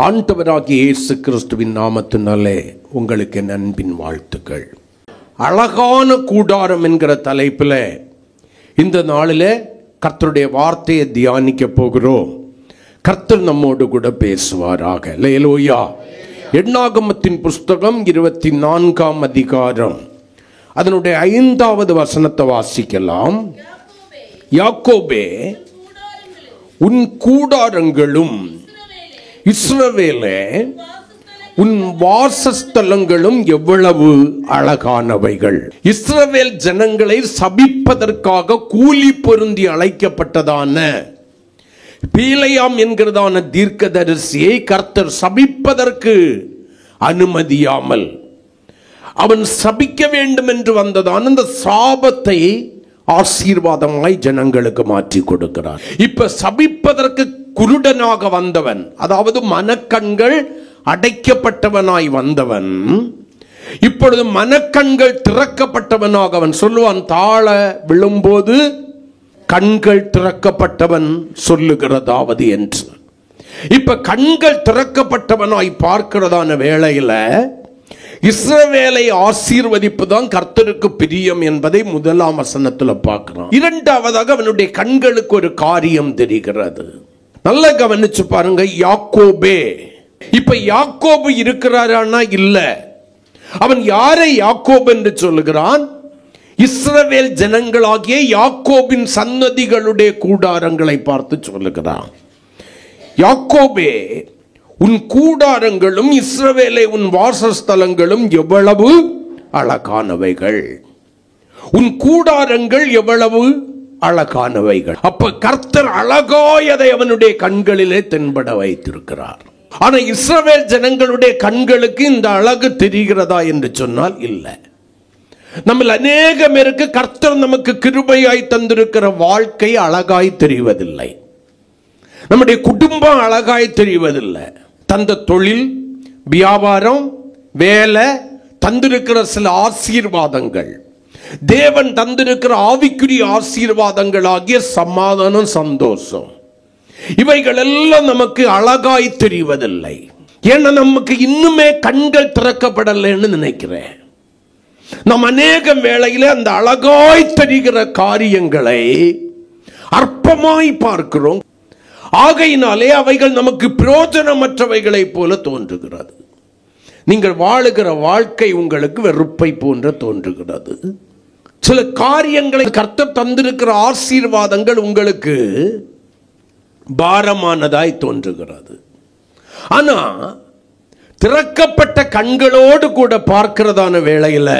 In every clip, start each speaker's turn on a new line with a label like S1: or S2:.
S1: ஆண்டவராகிய இயேசு கிறிஸ்துவின் நாமத்தினாலே உங்களுக்கு என் அன்பின் வாழ்த்துக்கள். அழகான கூடாரம் என்கிற தலைப்பில் இந்த நாளில் கர்த்தருடைய வார்த்தையை தியானிக்க போகிறோம். கர்த்தர் நம்மோடு கூட பேசுவாராக. அல்லேலூயா. எண்ணாகமத்தின் புஸ்தகம் 24ஆம் அதிகாரம் அதனுடைய 5வது வசனத்தை வாசிக்கலாம். யாக்கோபே, உன் கூடாரங்களும் இஸ்ரவேலே உன் வாசஸ்தலங்களும் எவ்வளவு அழகானவைகள். இஸ்ரவேல் ஜனங்களை சபிப்பதற்காக கூலி பொருந்தி அழைக்கப்பட்டதான பீலையாம் என்கிறதான தீர்க்கதரிசியை கர்த்தர் சபிப்பதற்கு அனுமதியாமல் அவன் சபிக்க வேண்டும் என்று வந்ததான அந்த சாபத்தை ஆசீர்வாதமாய் ஜனங்களுக்கு மாற்றி கொடுக்கிறார். இப்ப சபிப்பதற்கு குருடனாக வந்தவன், அதாவது மனக்கண்கள் அடைக்கப்பட்டவனாய் வந்தவன், இப்பொழுது மனக்கண்கள் திறக்கப்பட்டவனாக அவன் சொல்லுவான். தாழ விழும்போது கண்கள் திறக்கப்பட்டவன் சொல்லுகிறதாவது என்று. இப்ப கண்கள் திறக்கப்பட்டவனாய் பார்க்கிறதான வேளையில இஸ்ரவேலை ஆசீர்வதிப்புதான் கர்த்தருக்கு பிரியம் என்பதை 1ஆம் வசனத்துல பார்க்கிறோம். 2வதாக அவனுடைய கண்களுக்கு ஒரு காரியம் தெரிகிறது. நல்லா கவனிச்சு பாருங்க. யாக்கோபே, இப்ப யாக்கோபு இருக்கிறாரானா இல்ல. அவன் யாரை யாக்கோபு என்று சொல்லுகிறான்? இஸ்ரவேல் ஜனங்களாகிய யாக்கோபின் சன்னதிகளுடைய கூடாரங்களை பார்த்து சொல்லுகிறான். யாக்கோபே, உன் கூடாரங்களும் இஸ்ரவேலே உன் வாசஸ்தலங்களும் எவ்வளவு அழகானவைகள். உன் கூடாரங்கள் எவ்வளவு அழகானவைகள். அப்ப கர்த்தர் அழகாய் அதை அவனுடைய கண்களிலே தென்பட வைத்திருக்கிறார். ஆனா இஸ்ரவேல் ஜனங்களுடைய கண்களுக்கு இந்த அழகு தெரிகிறதா என்று சொன்னால் இல்லை. நம்ம அநேக பேருக்கு கர்த்தர் நமக்கு கிருபையாய் தந்திருக்கிற வாழ்க்கை அழகாய் தெரிவதில்லை. நம்முடைய குடும்பம் அழகாய் தெரிவதில்லை. தந்த தொழில், வியாபாரம், வேலை, தந்திருக்கிற சில ஆசீர்வாதங்கள், தேவன் தந்திருக்கிற ஆவிக்குரிய ஆசீர்வாதங்கள் ஆகிய சமாதானம், சந்தோஷம், இவைகள் எல்லாம் நமக்கு அழகாய் தெரிவதில்லை. ஏன்னா நமக்கு இன்னுமே கண்கள் திறக்கப்படலைன்னு நினைக்கிறேன். நாம் அநேக வேளையில அந்த அழகாய் தெரிகிற காரியங்களை அற்பமாய் பார்க்கிறோம். ஆகையினாலே அவைகள் நமக்கு பிரயோஜனமற்றவைகளை போல தோன்றுகிறது. நீங்கள் வாழுகிற வாழ்க்கை உங்களுக்கு வெறுப்பை போன்ற தோன்றுகிறது. சில காரியங்களை கர்த்தர் தந்திருக்கிற ஆசீர்வாதங்கள் உங்களுக்கு பாரமானதாய் தோன்றுகிறது. ஆனா திறக்கப்பட்ட கண்களோடு கூட பார்க்கிறதான வேளையில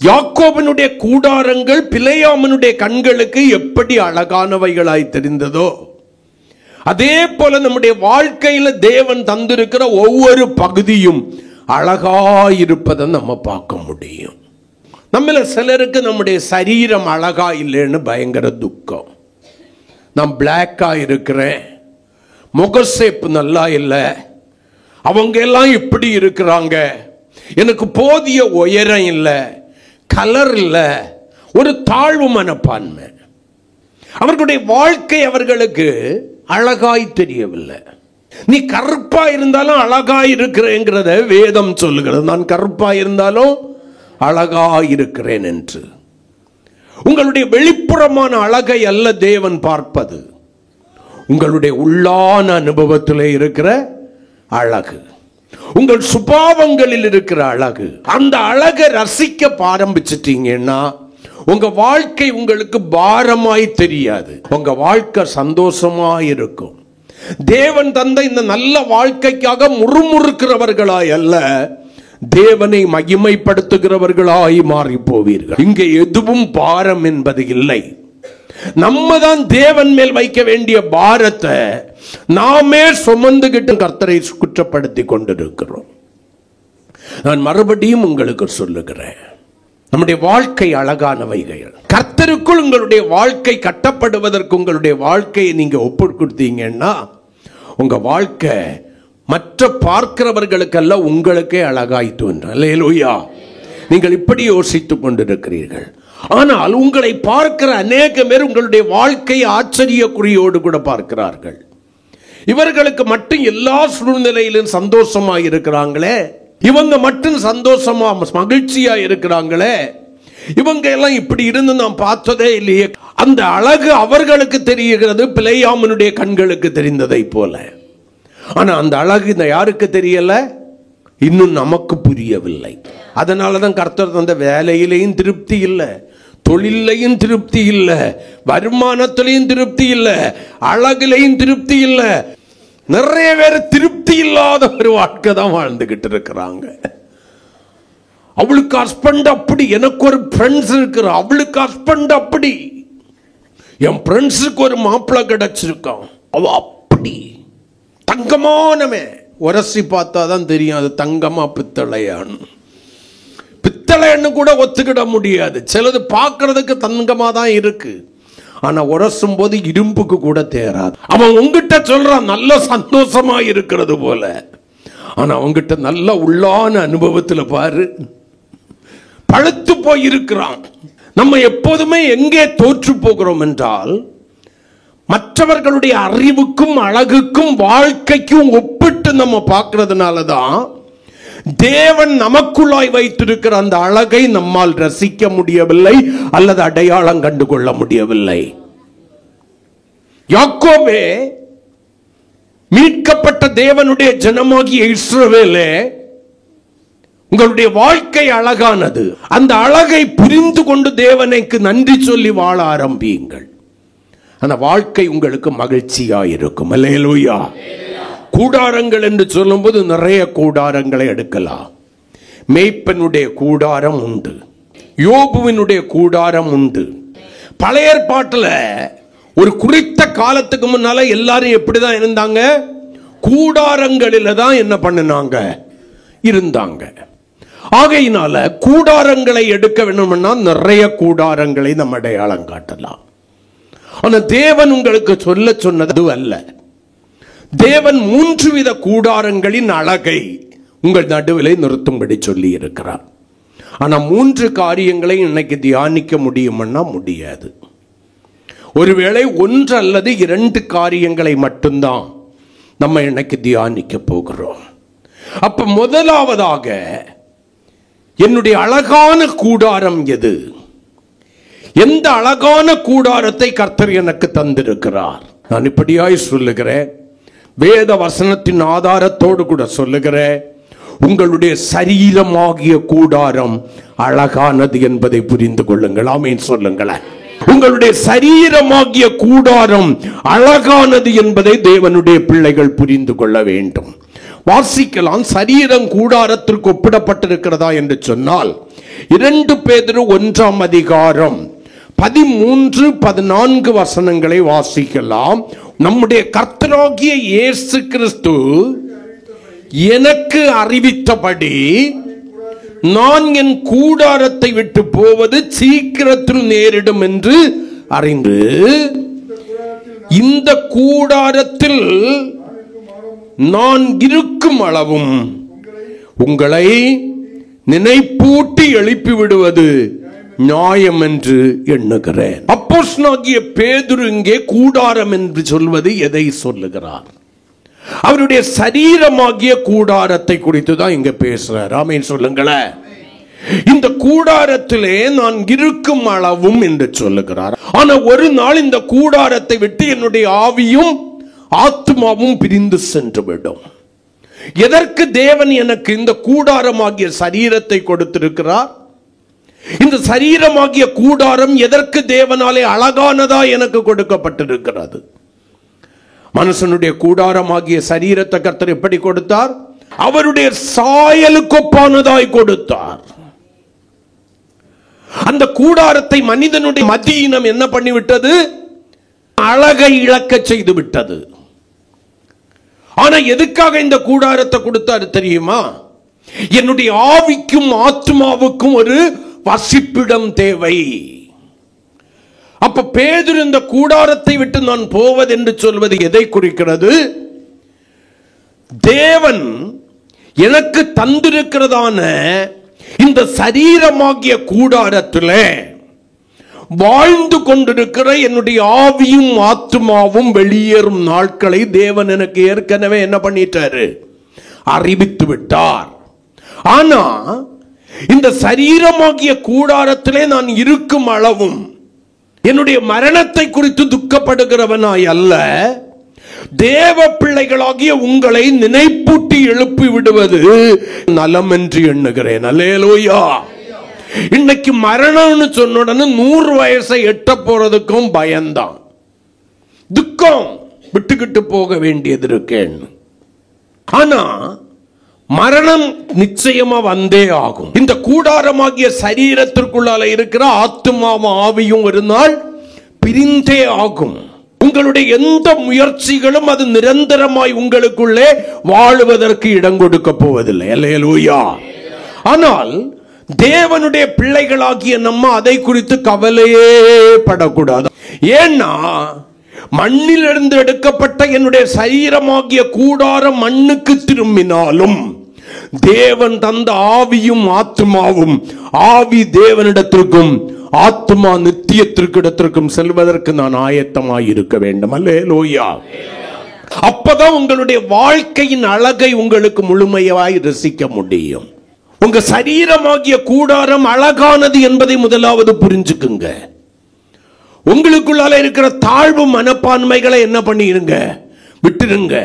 S1: யாக்கோபினுடைய கூடாரங்கள் பிலேயாமனுடைய கண்களுக்கு எப்படி அழகானவைகளாய் தெரிந்ததோ, அதே போல நம்முடைய வாழ்க்கையில தேவன் தந்திருக்கிற ஒவ்வொரு பகுதியும் அழகாயிருப்பதை நம்ம பார்க்க முடியும். நம்மள சிலருக்கு நம்முடைய சரீரம் அழகா இல்லைன்னு பயங்கர துக்கம். நான் பிளாக்கா இருக்கிறேன், முகசேப்பு நல்லா இல்லை, அவங்க எல்லாம் இப்படி இருக்கிறாங்க, எனக்கு போதிய உயரம் இல்லை, கலர் இல்லை, ஒரு தாழ்வு மனப்பான்மை. அவர்களுடைய வாழ்க்கை அவர்களுக்கு அழகாய் தெரியவில்லை. நீ கருப்பா இருந்தாலும் அழகாய் இருக்கிறேங்கிறத வேதம் சொல்லுகிறது. நான் கருப்பா இருந்தாலும் அழகாய் இருக்கிறேன் என்று. உங்களுடைய வெளிப்புறமான அழகை அல்ல தேவன் பார்ப்பது, உங்களுடைய உள்ளான அனுபவத்தில் இருக்கிற அழகு, உங்கள் சுபாவங்களில் இருக்கிற அழகு. அந்த அழகை ரசிக்க ஆரம்பிச்சிட்டீங்கன்னா உங்க வாழ்க்கை உங்களுக்கு பாரமாய் தெரியாது. உங்க வாழ்க்கை சந்தோஷமாய் இருக்கும். தேவன் தந்த இந்த நல்ல வாழ்க்கைக்காக முறுமுறுக்கிறவர்களாய் அல்ல, தேவனை மகிமைப்படுத்துகிறவர்களாய் மாறி போவீர்கள். இங்கே எதுவும் பாரம் என்பது இல்லை. நம்ம தான் தேவன் மேல் வைக்க வேண்டிய பாரத்தை நாமே சுமந்துகிட்டு கர்த்தரை குற்றப்படுத்தி கொண்டிருக்கிறோம். நான் மறுபடியும் உங்களுக்கு சொல்லுகிறேன், நம்முடைய வாழ்க்கை அழகானவைகள். கர்த்தருக்குள் உங்களுடைய வாழ்க்கை கட்டப்படுவதற்கு உங்களுடைய வாழ்க்கையை நீங்க ஒப்பு கொடுத்தீங்கன்னா உங்க வாழ்க்கை மற்ற பார்க்கிறவர்களுக்கல்ல உங்களுக்கே அழகாய் தோன்றும். அல்லேலூயா. நீங்கள் இப்படி யோசித்துக் கொண்டிருக்கிறீர்கள். ஆனால் உங்களை பார்க்கிற அநேக பேர் உங்களுடைய வாழ்க்கையை ஆச்சரியக்குறியோடு கூட பார்க்கிறார்கள். இவர்களுக்கு மட்டும் எல்லா சூழ்நிலையிலும் சந்தோஷமா இருக்கிறாங்களே, இவங்க மட்டும் சந்தோஷமா மகிழ்ச்சியா இருக்கிறாங்களே, இவங்க எல்லாம் இப்படி இருந்து நாம் பார்த்ததே இல்லையே. அந்த அழகு அவர்களுக்கு தெரிகிறது, பிலேயாமினுடைய கண்களுக்கு தெரிந்ததை போல. ஆனா அந்த அழகு இந்த யாருக்கு தெரியல, இன்னும் நமக்கு புரியவில்லை. அதனாலதான் கர்த்தர் தந்த வேலையிலையும் திருப்தி இல்லை, தொழிலையும் திருப்தி இல்லை, வருமானத்திலையும் திருப்தி இல்லை, அழகுலையும் திருப்தி இல்லை. நிறைய பேர் திருப்தி இல்லாத ஒரு வாழ்க்கை தான் வாழ்ந்துகிட்டு இருக்கிறாங்க. அவளுக்கு ஹஸ்பண்ட் அப்படி, எனக்கு ஒரு ஃப்ரெண்ட்ஸ் இருக்கிற, அவளுக்கு ஹஸ்பண்ட் அப்படி, என் ஃப்ரெண்ட்ஸுக்கு ஒரு மாப்பிள்ளை கிடைச்சிருக்கான், அவ அப்படி தங்கமானமே. உரசி பார்த்தா தான் தெரியும் அது தங்கமா பித்தளையான்னு. பித்தளைன்னு கூட ஒத்துக்கிட முடியாது, சிலது பார்க்கறதுக்கு தங்கமா தான் இருக்கு, ஆனா உரசும் போது இரும்புக்கு கூட தேராது. அவன் உங்ககிட்ட சொல்றான் நல்ல சந்தோஷமா இருக்கிறது போல, ஆனா அவங்கிட்ட நல்ல உள்ளான அனுபவத்துல பாரு பழுத்து போய் இருக்கிறான். நம்ம எப்போதுமே எங்கே தோற்று போகிறோம் என்றால், மற்றவர்களுடைய அறிவுக்கும் அழகுக்கும் வாழ்க்கைக்கும் ஒப்பிட்டு நம்ம பார்க்கிறதுனாலதான் தேவன் நமக்குள்ளாய் வைத்திருக்கிற அந்த அழகை நம்மால் ரசிக்க முடியவில்லை அல்லது அடையாளம் கண்டுகொள்ள முடியவில்லை. யாக்கோபே, மீட்கப்பட்ட தேவனுடைய ஜனமாகிய இஸ்ரவேலே, உங்களுடைய வாழ்க்கை அழகானது. அந்த அழகை புரிந்து கொண்டு தேவனுக்கு நன்றி சொல்லி வாழ ஆரம்பியுங்கள். அந்த வாழ்க்கை உங்களுக்கு மகிழ்ச்சியாயிருக்கும். அல்லேலூயா. கூடாரங்கள் என்று சொல்லும்போது நிறைய கூடாரங்களை எடுக்கலாம். மேய்ப்பனுடைய கூடாரம் உண்டு, யோபுவினுடைய கூடாரம் உண்டு. பழைய ஏற்பாட்டில் ஒரு குறித்த காலத்துக்கு முன்னால எல்லாரும் எப்படிதான் இருந்தாங்க, கூடாரங்களில தான் என்ன பண்ணினாங்க, இருந்தாங்க. ஆகையினால கூடாரங்களை எடுக்க வேணும்னா நிறைய கூடாரங்களை நம்ம அடையாளம் காட்டலாம். ஆனா தேவன் உங்களுக்கு சொல்ல சொன்னது அல்ல. தேவன் 3 வித கூடாரங்களின் அழகை உங்கள் நடுவிலே நிறுத்தும்படி சொல்லி இருக்கிறார். ஆனா 3 காரியங்களை இன்னைக்கு தியானிக்க முடியும்னா முடியாது. ஒருவேளை 1 அல்லது 2 காரியங்களை மட்டும்தான் நம்ம இன்னைக்கு தியானிக்க போகிறோம். அப்ப முதலாவதாக, என்னுடைய அழகான கூடாரம் எது? எந்த அழகான கூடாரத்தை கர்த்தர் எனக்கு தந்திருக்கிறார்? நான் இப்படியாய் சொல்லுகிறேன், வேத வசனத்தின் ஆதாரத்தோடு கூட சொல்லுகிறேன், உங்களுடைய சரீரமாகிய கூடாரம் அழகானது என்பதை புரிந்து கொள்ளுங்கள். ஆமென் சொல்லுங்களேன். உங்களுடைய சரீரமாகிய கூடாரம் அழகானது என்பதை தேவனுடைய பிள்ளைகள் புரிந்து கொள்ள வேண்டும். வாசிக்கலாம். சரீரம் கூடாரத்திற்கு ஒப்பிடப்பட்டிருக்கிறதா என்று சொன்னால் 2 பேதுரு 1ஆம் அதிகாரம் 13-14 வசனங்களை வாசிக்கலாம். நம்முடைய கர்த்தராகிய இயேசு கிறிஸ்து எனக்கு அறிவித்தபடி நான் என் கூடாரத்தை விட்டு போவது சீக்கிரத்தில் நேரிடும் என்று அறிந்து, இந்த கூடாரத்தில் நான் இருக்கும் அளவும் உங்களை நினைப்பூட்டி எழுப்பி விடுவது நியாயம் என்று எண்ணுகிறேன். அப்போஸ்தலனாகிய பேதுரு இங்கே கூடாரம் என்று சொல்வது எதை சொல்லுகிறார்? அவருடைய சரீரமாகிய கூடாரத்தை குறித்து தான் இங்க பேசுறார். ஆமென் சொல்லுங்களேன். இந்த கூடாரத்திலே நான் இருக்கும் அளவும் என்று சொல்லுகிறார். ஆனா ஒரு நாள் இந்த கூடாரத்தை விட்டு என்னுடைய ஆவியும் ஆத்மாவும் பிரிந்து சென்று விடும். எதற்கு தேவன் எனக்கு இந்த கூடாரமாகிய சரீரத்தை கொடுத்திருக்கிறார்? இந்த சரீரமாகிய கூடாரம் எதற்கு தேவனாலே அழகானதா எனக்கு கொடுக்கப்பட்டிருக்கிறது? மனுஷனுடைய கூடாரமாகிய சரீரத்தை கர்த்தர் எப்படி கொடுத்தார்? அவருடைய சாயலுக்கொப்பானதாய் கொடுத்தார். அந்த கூடாரத்தை மனிதனுடைய மதியினம் என்ன பண்ணிவிட்டது? அழகை இழக்க செய்து விட்டது. ஆனா எதுக்காக இந்த கூடாரத்தை கொடுத்தாரு தெரியுமா? என்னுடைய ஆவிக்கும் ஆத்மாவுக்கும் ஒரு வசிப்பிடம் தேவை. அப்ப பேதுரு இந்த கூடாரத்தை விட்டு நான் போவது என்று சொல்வது எதை குறிக்கிறது? தேவன் எனக்கு தந்திருக்கிறதான இந்த சரீரமாகிய கூடாரத்தில் வாழ்ந்து கொண்டிருக்கிற என்னுடைய ஆவியும் ஆத்துமாவும் வெளியேறும் நாட்களை தேவன் எனக்கு ஏற்கனவே என்ன பண்ணிட்டாரு? அறிவித்து விட்டார். ஆனா இந்த சரீரமாகிய கூடாரத்திலே நான் இருக்கும் அளவும் என்னுடைய மரணத்தை குறித்து துக்கப்படுகிறவனாய் அல்ல, தேவ பிள்ளைகளாகிய உங்களை நினைப்பூட்டி எழுப்பி விடுவது நலம் என்று எண்ணுகிறேன். அல்லேலூயா. இன்னைக்கு மரணம்னு சொன்ன உடனே 100 வயசை எட்ட போறதுக்கும் பயம்தான், துக்கம், விட்டுக்கிட்டு போக வேண்டியது இருக்கேன். ஆனா மரணம் நிச்சயமா வந்தே ஆகும். இந்த கூடாரமாகிய சரீரத்திற்குள்ளால இருக்கிற ஆத்துமாவும் ஆவியும் ஒரு நாள் பிரிந்தே ஆகும். உங்களுடைய எந்த முயற்சிகளும் அது நிரந்தரமாய் உங்களுக்குள்ளே வாழுவதற்கு இடம் கொடுக்க போவதில்லை. அல்லேலூயா. ஆனால் தேவனுடைய பிள்ளைகளாகிய நம்ம அதை குறித்து கவலையே படக்கூடாது. ஏன்னா மண்ணிலிருந்து எடுக்கப்பட்ட என்னுடைய சரீரமாகிய கூடாரம் மண்ணுக்கு திரும்பினாலும் தேவன் தந்த ஆவியும் ஆத்மாவும், ஆவி தேவனிடத்திற்கும் ஆத்மா நித்தியத்திற்கு இடத்திற்கும் செல்வதற்கு நான் ஆயத்தமாய் இருக்க வேண்டும். அல்லேலூயா. அப்பதான் உங்களுடைய வாழ்க்கையின் அழகை உங்களுக்கு முழுமையாய் ரசிக்க முடியும். உங்க சரீரமாகிய கூடாரம் அழகானது என்பதை முதலாவது புரிஞ்சுக்குங்க. உங்களுக்குள்ளால இருக்கிற தாழ்வு மனப்பான்மைகளை என்ன பண்ணிருங்க? விட்டுருங்க.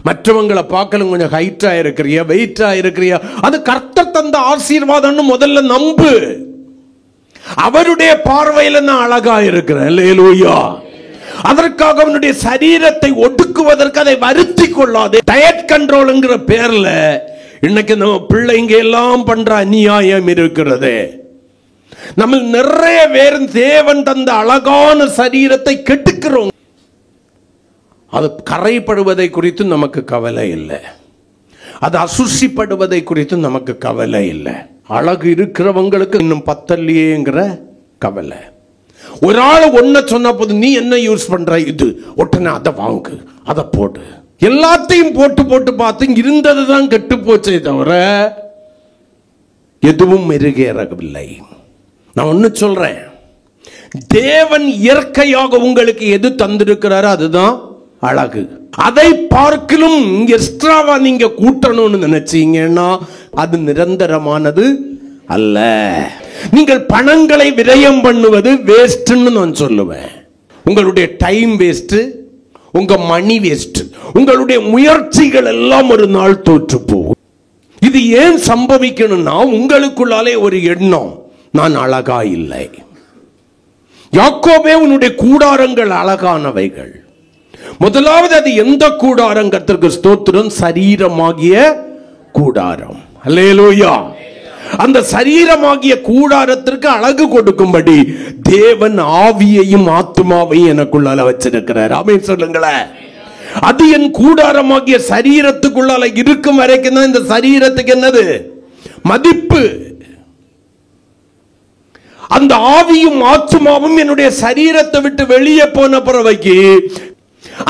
S1: மற்றவங்களை பார்க்கல, கொஞ்சம் ஹைட்டா இருக்கிறியா, வெயிட்டா இருக்கிறியா, அது கர்த்தர் தந்த ஆசீர்வாதம்னு முதல்ல நம்பு. அவருடைய பார்வையில நான் அழகா இருக்கிறேன். அல்லேலூயா. அதற்காக அவனுடைய சரீரத்தை ஒடுக்குவதற்கு அதை வருத்தி கொள்ளாதே. டயட் கண்ட்ரோல்ங்கிற பேர்ல இன்னைக்கு நம்ம பிள்ளைங்க எல்லாம் பண்ற அநியாயம் இருக்கிறது. நம்ம நிறைய பேர் தேவன் தந்த அழகான சரீரத்தை கெடுக்கிறோம். அது கரைப்படுவதை குறித்து நமக்கு கவலை இல்லை, அது அசுசிப்படுவதை குறித்து நமக்கு கவலை இல்லை. அழகு இருக்கிறவங்களுக்கு இன்னும் பத்தல்லையேங்கிற கவலை. ஒரு ஆள் ஒன்ன சொன்ன போது நீ என்ன யூஸ் பண்ற, இது உடனே அதை வாங்கு, அதை போடு, எல்லாத்தையும் போட்டு போட்டு பார்த்து இருந்ததுதான் கெட்டு போச்சே தவிர எதுவும் மெருகேறவில்லை. நான் ஒன்னு சொல்றேன், தேவன் இயற்கையாக உங்களுக்கு எது தந்திருக்கிறாரோ அதுதான் அழகு. அதை பார்க்கலும் எக்ஸ்ட்ராவா நீங்க கூட்டணும்னு நினைச்சீங்கன்னா அது நிரந்தரமானது அல்ல. நீங்கள் பணங்களை விரயம் பண்ணுவது வேஸ்ட்னு நான் சொல்லுவேன். உங்களுடைய டைம் வேஸ்ட், உங்க மணி வேஸ்ட், உங்களுடைய முயற்சிகள் எல்லாம் ஒரு நாள் தோற்று போகும். இது ஏன் சம்பவிக்கணும்னா உங்களுக்குள்ளாலே ஒரு எண்ணம், நான் அழகா இல்லை. யாக்கோபே உன்னுடைய கூடாரங்கள் அழகானவைகள். முதலாவது அது எந்த கூடாரம்? கர்த்தருக்கு ஸ்தோத்திரம், சரீரமாகிய கூடாரம். அல்லேலூயா. அந்த சரீரமாகிய கூடாரத்திற்கு அழகு கொடுக்கும்படி தேவன் ஆவியையும் ஆத்மாவையும் எனக்குள்ளால வச்சிருக்கிறார். ஆமென் சொல்லுங்களேன். அது என் கூடாரமாகிய சரீரத்துக்குள்ளால இருக்கும் வரைக்கும் தான் இந்த சரீரத்துக்கு என்னது மதிப்பு. அந்த ஆவியும் ஆத்மாவும் என்னுடைய சரீரத்தை விட்டு வெளியே போன பிறவைக்கு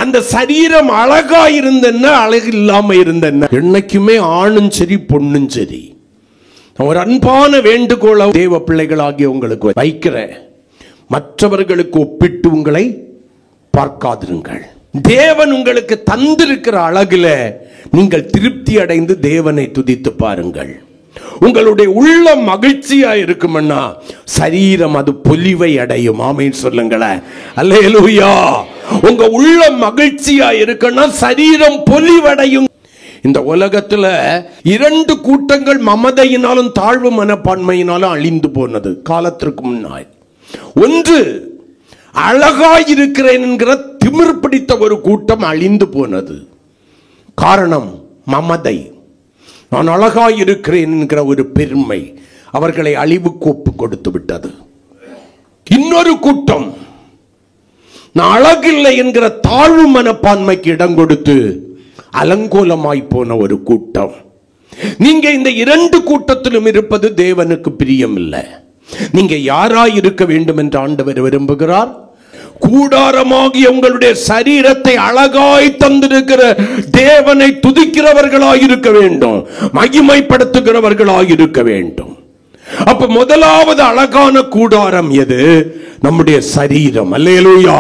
S1: அந்த சரீரம் அழகா இருந்தென்ன, அழகு இல்லாம இருந்தென்ன. என்னைக்குமே ஆணும் சரி பொண்ணும் சரி, ஒரு அன்பான வேண்டுகோளை தேவ பிள்ளைகளாகிய உங்களுக்கு வைக்கிறேன், மற்றவர்களுக்கு ஒப்பிட்டு உங்களை பார்க்காதிருங்கள். தேவன் உங்களுக்கு தந்திருக்கிற அழகுல நீங்கள் திருப்தி அடைந்து தேவனை துதித்து பாருங்கள். உங்களுடைய உள்ள மகிழ்ச்சியா இருக்கும்னா சரீரம் அது பொலிவை அடையும். ஆமென் சொல்லுங்களேன். அல்லேலூயா. உங்க உள்ள மகிழ்ச்சியா இருக்குன்னா சரீரம் பொலிவடையும். இந்த உலகத்துல 2 கூட்டங்கள் மமதையினாலும் தாழ்வு மனப்பான்மையினாலும் அழிந்து போனது காலத்திற்கு முன்னாய். ஒன்று, அழகாயிருக்கிறேன் என்கிற திமிர் பிடித்த ஒரு கூட்டம் அழிந்து போனது. காரணம் மமதை, நான் அழகாயிருக்கிறேன் என்கிற ஒரு பெருமை அவர்களை அழிவுக்கு ஒப்பு கொடுத்து விட்டது. இன்னொரு கூட்டம் நான் அழகில்லை என்கிற தாழ்வு மனப்பான்மைக்கு இடம் கொடுத்து அலங்கோலமாய் போன ஒரு கூட்டம். நீங்க இந்த 2 கூட்டத்திலும் இருப்பது தேவனுக்கு பிரியம் இல்லை. நீங்க யாராய் இருக்க வேண்டும் என்று ஆண்டவர் விரும்புகிறார்? கூடாரமாகிய உங்களுடைய சரீரத்தை அழகாய் தந்திருக்கிற தேவனை துதிக்கிறவர்களாய் இருக்க வேண்டும், மகிமைப்படுத்துகிறவர்களாய் இருக்க வேண்டும். அப்ப முதலாவது அழகான கூடாரம் எது? நம்முடைய சரீரம். அல்லேலூயா.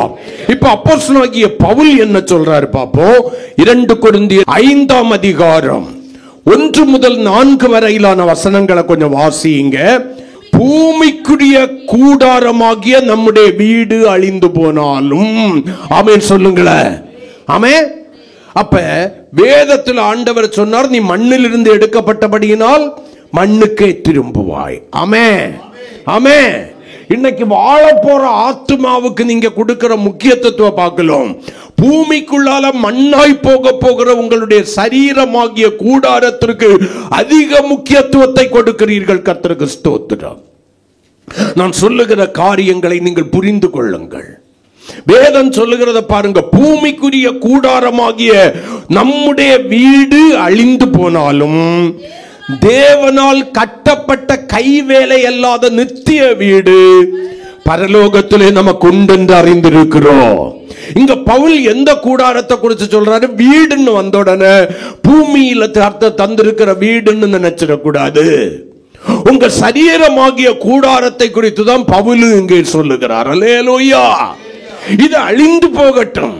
S1: இப்ப அப்போஸ்தலனாகிய பவுல் என்ன சொல்றாரு பாப்போம். 2 கொரிந்தியர் 5ஆம் அதிகாரம் 1 முதல் 4 வரையிலான வசனங்களை கொஞ்சம் வாசியுங்க. பூமிக்குரிய கூடாரமாகிய நம்முடைய வீடு அழிந்து போனாலும், ஆமென் சொல்லுங்களேன். ஆமென். அப்ப வேதத்தில் ஆண்டவர் சொன்னார், நீ மண்ணில் இருந்து எடுக்கப்பட்டபடியினால் மண்ணுக்கே திரும்புவாய். ஆமென். ஆமென். இன்னைக்கு வாழ போற ஆத்மாவுக்கு நீங்க கொடுக்கிற முக்கியத்துவம் பார்க்கலாம். பூமிக்குள்ளால மண்ணாய் போகிற உங்களுடைய சரீரமாகிய கூடாரத்திற்கு அதிக முக்கியத்துவத்தை கொடுக்கிறீர்கள். கர்த்தருக்கு ஸ்தோத்திரம். நான் சொல்லுகிற காரியங்களை நீங்கள் புரிந்து கொள்ளுங்கள். வேதம் சொல்லுகிறத பாருங்க. பூமிக்குரிய கூடாரமாகிய நம்முடைய வீடு அழிந்து போனாலும் தேவனால் கட்டப்பட்ட கைவேலை அல்லாத நித்திய வீடு பரலோகத்திலே நமக்கு உண்டு என்று அறிந்திருக்கிறோம். இங்க பவுல் எந்த கூடாரத்தை குறித்து சொல்றாரு? வீடுன்னு வந்த உடனே பூமியில தந்திருக்கிற வீடுன்னு நினைச்சிடக்கூடாது. உங்க சரீரமாகிய கூடாரத்தை குறித்து தான் பவுல் இங்கே சொல்லுகிறார். அல்லேலூயா. இது அழிந்து போகட்டும்.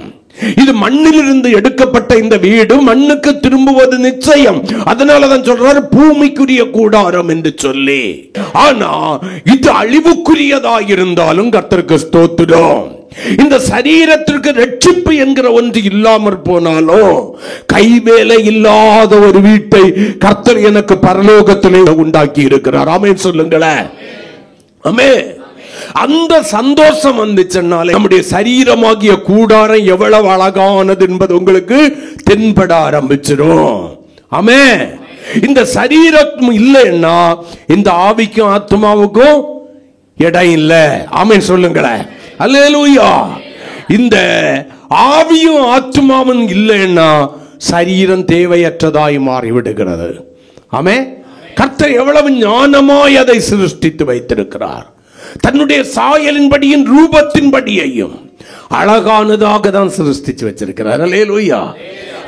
S1: இது மண்ணிலிருந்து எடுக்கப்பட்ட இந்த வீடு மண்ணுக்கு திரும்புவது நிச்சயம். அதனாலதான் சொல்றாரு பூமிக்குரிய கூடாரம் என்று சொல்லி. ஆனா இது அழிவுக்குரியதாக இருந்தாலும் கர்த்தருக்கு ஸ்தோத்திரம். இந்த சரீரத்திற்கு ரட்சிப்பு என்கிற ஒன்று இல்லாமற் போனாலும் கைவேலை இல்லாத ஒரு வீட்டை கர்த்தர் எனக்கு பரலோகத்திலே உண்டாக்கி இருக்கிறார். ஆமென் சொல்லுங்களேன். ஆமென். அந்த சந்தோஷம் வந்துச்சுனாலே நம்முடைய சரீரமாகிய கூடாரம் எவ்வளவு அழகானது என்பது உங்களுக்கு தென்பட ஆரம்பிச்சிடும். ஆமென். இந்த சரீரம் இல்லைன்னா இந்த ஆவிக்கும் ஆத்மாவுக்கும் இடம் இல்லை. ஆமென் சொல்லுங்களேன். அல்லேலூயா. இந்த ஆவியும் ஆத்மாவும் இல்லைன்னா சரீரம் தேவையற்றதாய் மாறிவிடுகிறது. ஆமென். கர்த்தர் எவ்வளவு ஞானமாய் அதை சிருஷ்டித்து வைத்திருக்கிறார். தன்னுடைய சாயலின்படியும் ரூபத்தின்படியையும் அழகானதாக தான் சிருஷ்டிச்சு வச்சிருக்கிறார். அல்லேலூயா.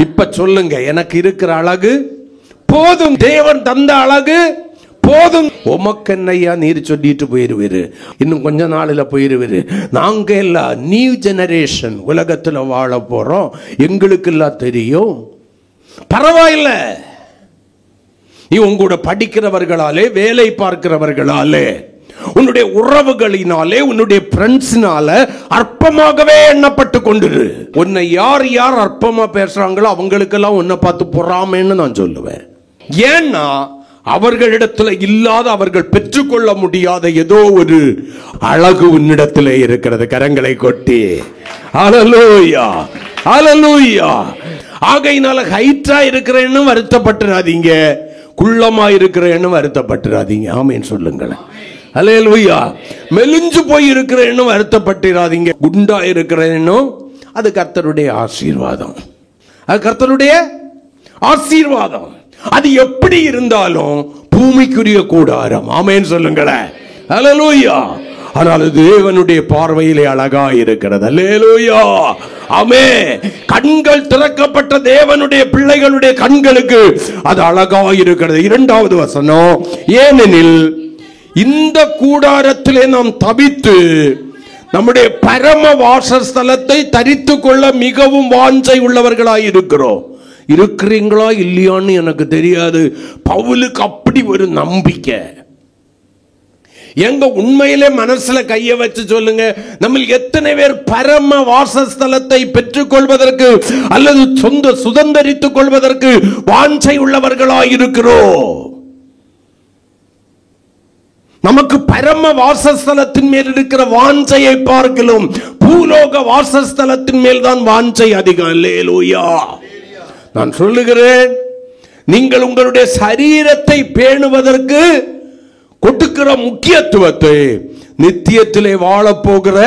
S1: இப்ப சொல்லுங்க, எனக்கு இருக்கிற அழகு போதும். தேவன் தந்த அழகு போதும். உமக்கென்னையா நீர் சொல்லிட்டு போயிருவீரு, இன்னும் கொஞ்ச நாளில் போயிருவீரு. நாங்க எல்லாம் நியூ ஜெனரேஷன் உலகத்துல வாழ போறோம், எங்களுக்கு எல்லாம் தெரியும். பரவாயில்ல. நீ உங்களோட படிக்கிறவர்களாலே, வேலை பார்க்கிறவர்களாலே, உன்னுடைய உறவுகளினாலே, உன்னுடைய ஃப்ரெண்ட்ஸ்னால அற்பமாகவே எண்ணப்பட்டு கொண்டிரு. உன்னை யார் யார் அற்பமா பேசுறாங்களோ அவங்களுக்கெல்லாம் உன்னை பார்த்து பொறாமைன்னு நான் சொல்லுவேன். ஏன்னா அவர்களிடத்துல இல்லாத, அவர்கள் பெற்றுக்கொள்ள முடியாத ஏதோ ஒரு அழகு உன்னிடத்தில் இருக்கிறது. கரங்களை கொட்டி ஹல்லேலூயா, ஹல்லேலூயா. ஆகையினால ஹைட்டா இருக்கிறேன்னு வருத்தப்பட்டுறாதீங்க, குள்ளமா இருக்கிறேன்னு வருத்தப்பட்டுறாதீங்க. ஆமென் சொல்லுங்களேன். அல்லேலூயா. மெலிஞ்சு போய் இருக்கிறேன்னு வருத்தப்பட்டுறாதீங்க. குண்டா இருக்கிறேன்னு அது கர்த்தருடைய ஆசீர்வாதம். அது கர்த்தருடைய ஆசீர்வாதம். அது எப்படி இருந்தாலும் பூமிக்குரிய கூடாரம். ஆமென் சொல்லுங்களேன். அல்லேலூயா. ஆனால் தேவனுடைய பார்வையிலே அழகா இருக்கிறது. அல்லேலூயா. ஆமென். கண்கள் திறக்கப்பட்ட தேவனுடைய பிள்ளைகளுடைய கண்களுக்கு அது அழகா இருக்கிறது. 2வது வசனம், ஏனெனில் இந்த கூடாரத்திலே நாம் தபித்து நம்முடைய பரம வாசஸ்தலத்தை தரித்து கொள்ள மிகவும் வாஞ்சை உள்ளவர்களாய் இருக்கிறோம். இருக்கிறீங்களா இல்லையான்னு எனக்கு தெரியாது. பவுலுக்கு அப்படி ஒரு நம்பிக்கை. எங்க உண்மையிலே மனசுல கைய வச்சு சொல்லுங்க, நம்ம எத்தனை பேர் பரம வாசஸ்தலத்தை பெற்றுக் கொள்வதற்கு அல்லது சொந்த சுதந்தரித்துக் கொள்வதற்கு வாஞ்சை உள்ளவர்களாய் இருக்கிறோம்? நமக்கு பரம வாசஸ்தலத்தின் மேல் இருக்கிற வாஞ்சையை பார்க்கலாம், பூலோக வாசஸ்தலத்தின் மேல் தான் வாஞ்சை அதிகம். அல்லேலூயா. நான் சொல்லுகிறேன், நீங்கள் உங்களுடைய சரீரத்தை பேணுவதற்கு கொடுக்கிற முக்கியத்துவத்தை நித்தியத்திலே வாழப்போகிற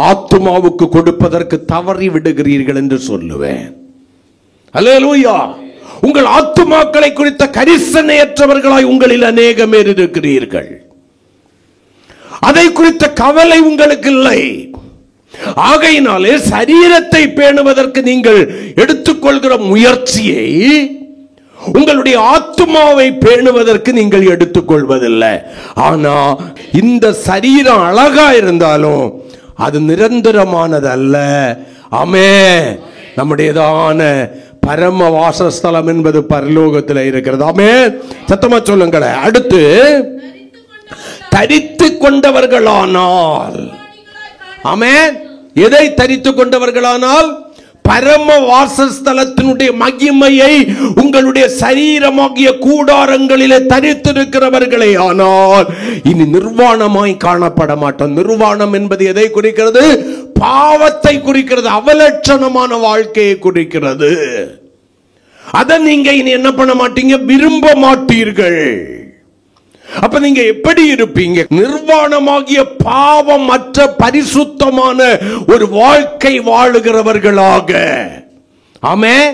S1: ஆத்துமாவுக்கு கொடுப்பதற்கு தவறி விடுகிறீர்கள் என்று சொல்லுவேன். அல்லேலூயா. உங்கள் ஆத்துமாக்களை குறித்த கரிசனையற்றவர்களாய் உங்களில் அநேகம் பேர் இருக்கிறீர்கள். அதை குறித்த கவலை உங்களுக்கு இல்லை. ஆகையினாலே சரீரத்தை பேணுவதற்கு நீங்கள் எடுத்துக்கொள்கிற முயற்சியை உங்களுடைய ஆத்துமாவை பேணுவதற்கு நீங்கள் எடுத்துக்கொள்வதில்லை. ஆனா இந்த சரீரம் அழகா இருந்தாலும் அது நிரந்தரமானது அல்ல. ஆமென். நம்முடையதான பரம வாசஸ்தலம் என்பது பரலோகத்தில் இருக்கிறது. ஆமென். சத்தமா சொல்லுங்களேன். அடுத்து, தரித்து கொண்டவர்களானால். ஆமென். எதை தரித்து கொண்டவர்களானால்? பரம வாசஸ்தலத்தினுடைய மகிமையை உங்களுடைய சரீரமாகிய கூடாரங்களிலே தரித்திருக்கிறவர்களே ஆனால் இனி நிர்வாணமாய் காணப்பட மாட்டோம். நிர்வாணம் என்பது எதை குறிக்கிறது? பாவத்தை குறிக்கிறது, அவலட்சணமான வாழ்க்கையை குறிக்கிறது. அதை நீங்க இனி என்ன பண்ண மாட்டீங்க? விரும்ப மாட்டீர்கள். அப்ப நீங்க எப்படி இருப்பீங்க? நிர்வாணமாகிய பாவமற்ற பரிசுத்தமான ஒரு வாழ்க்கை வாழுகிறவர்களாக. ஆமென்.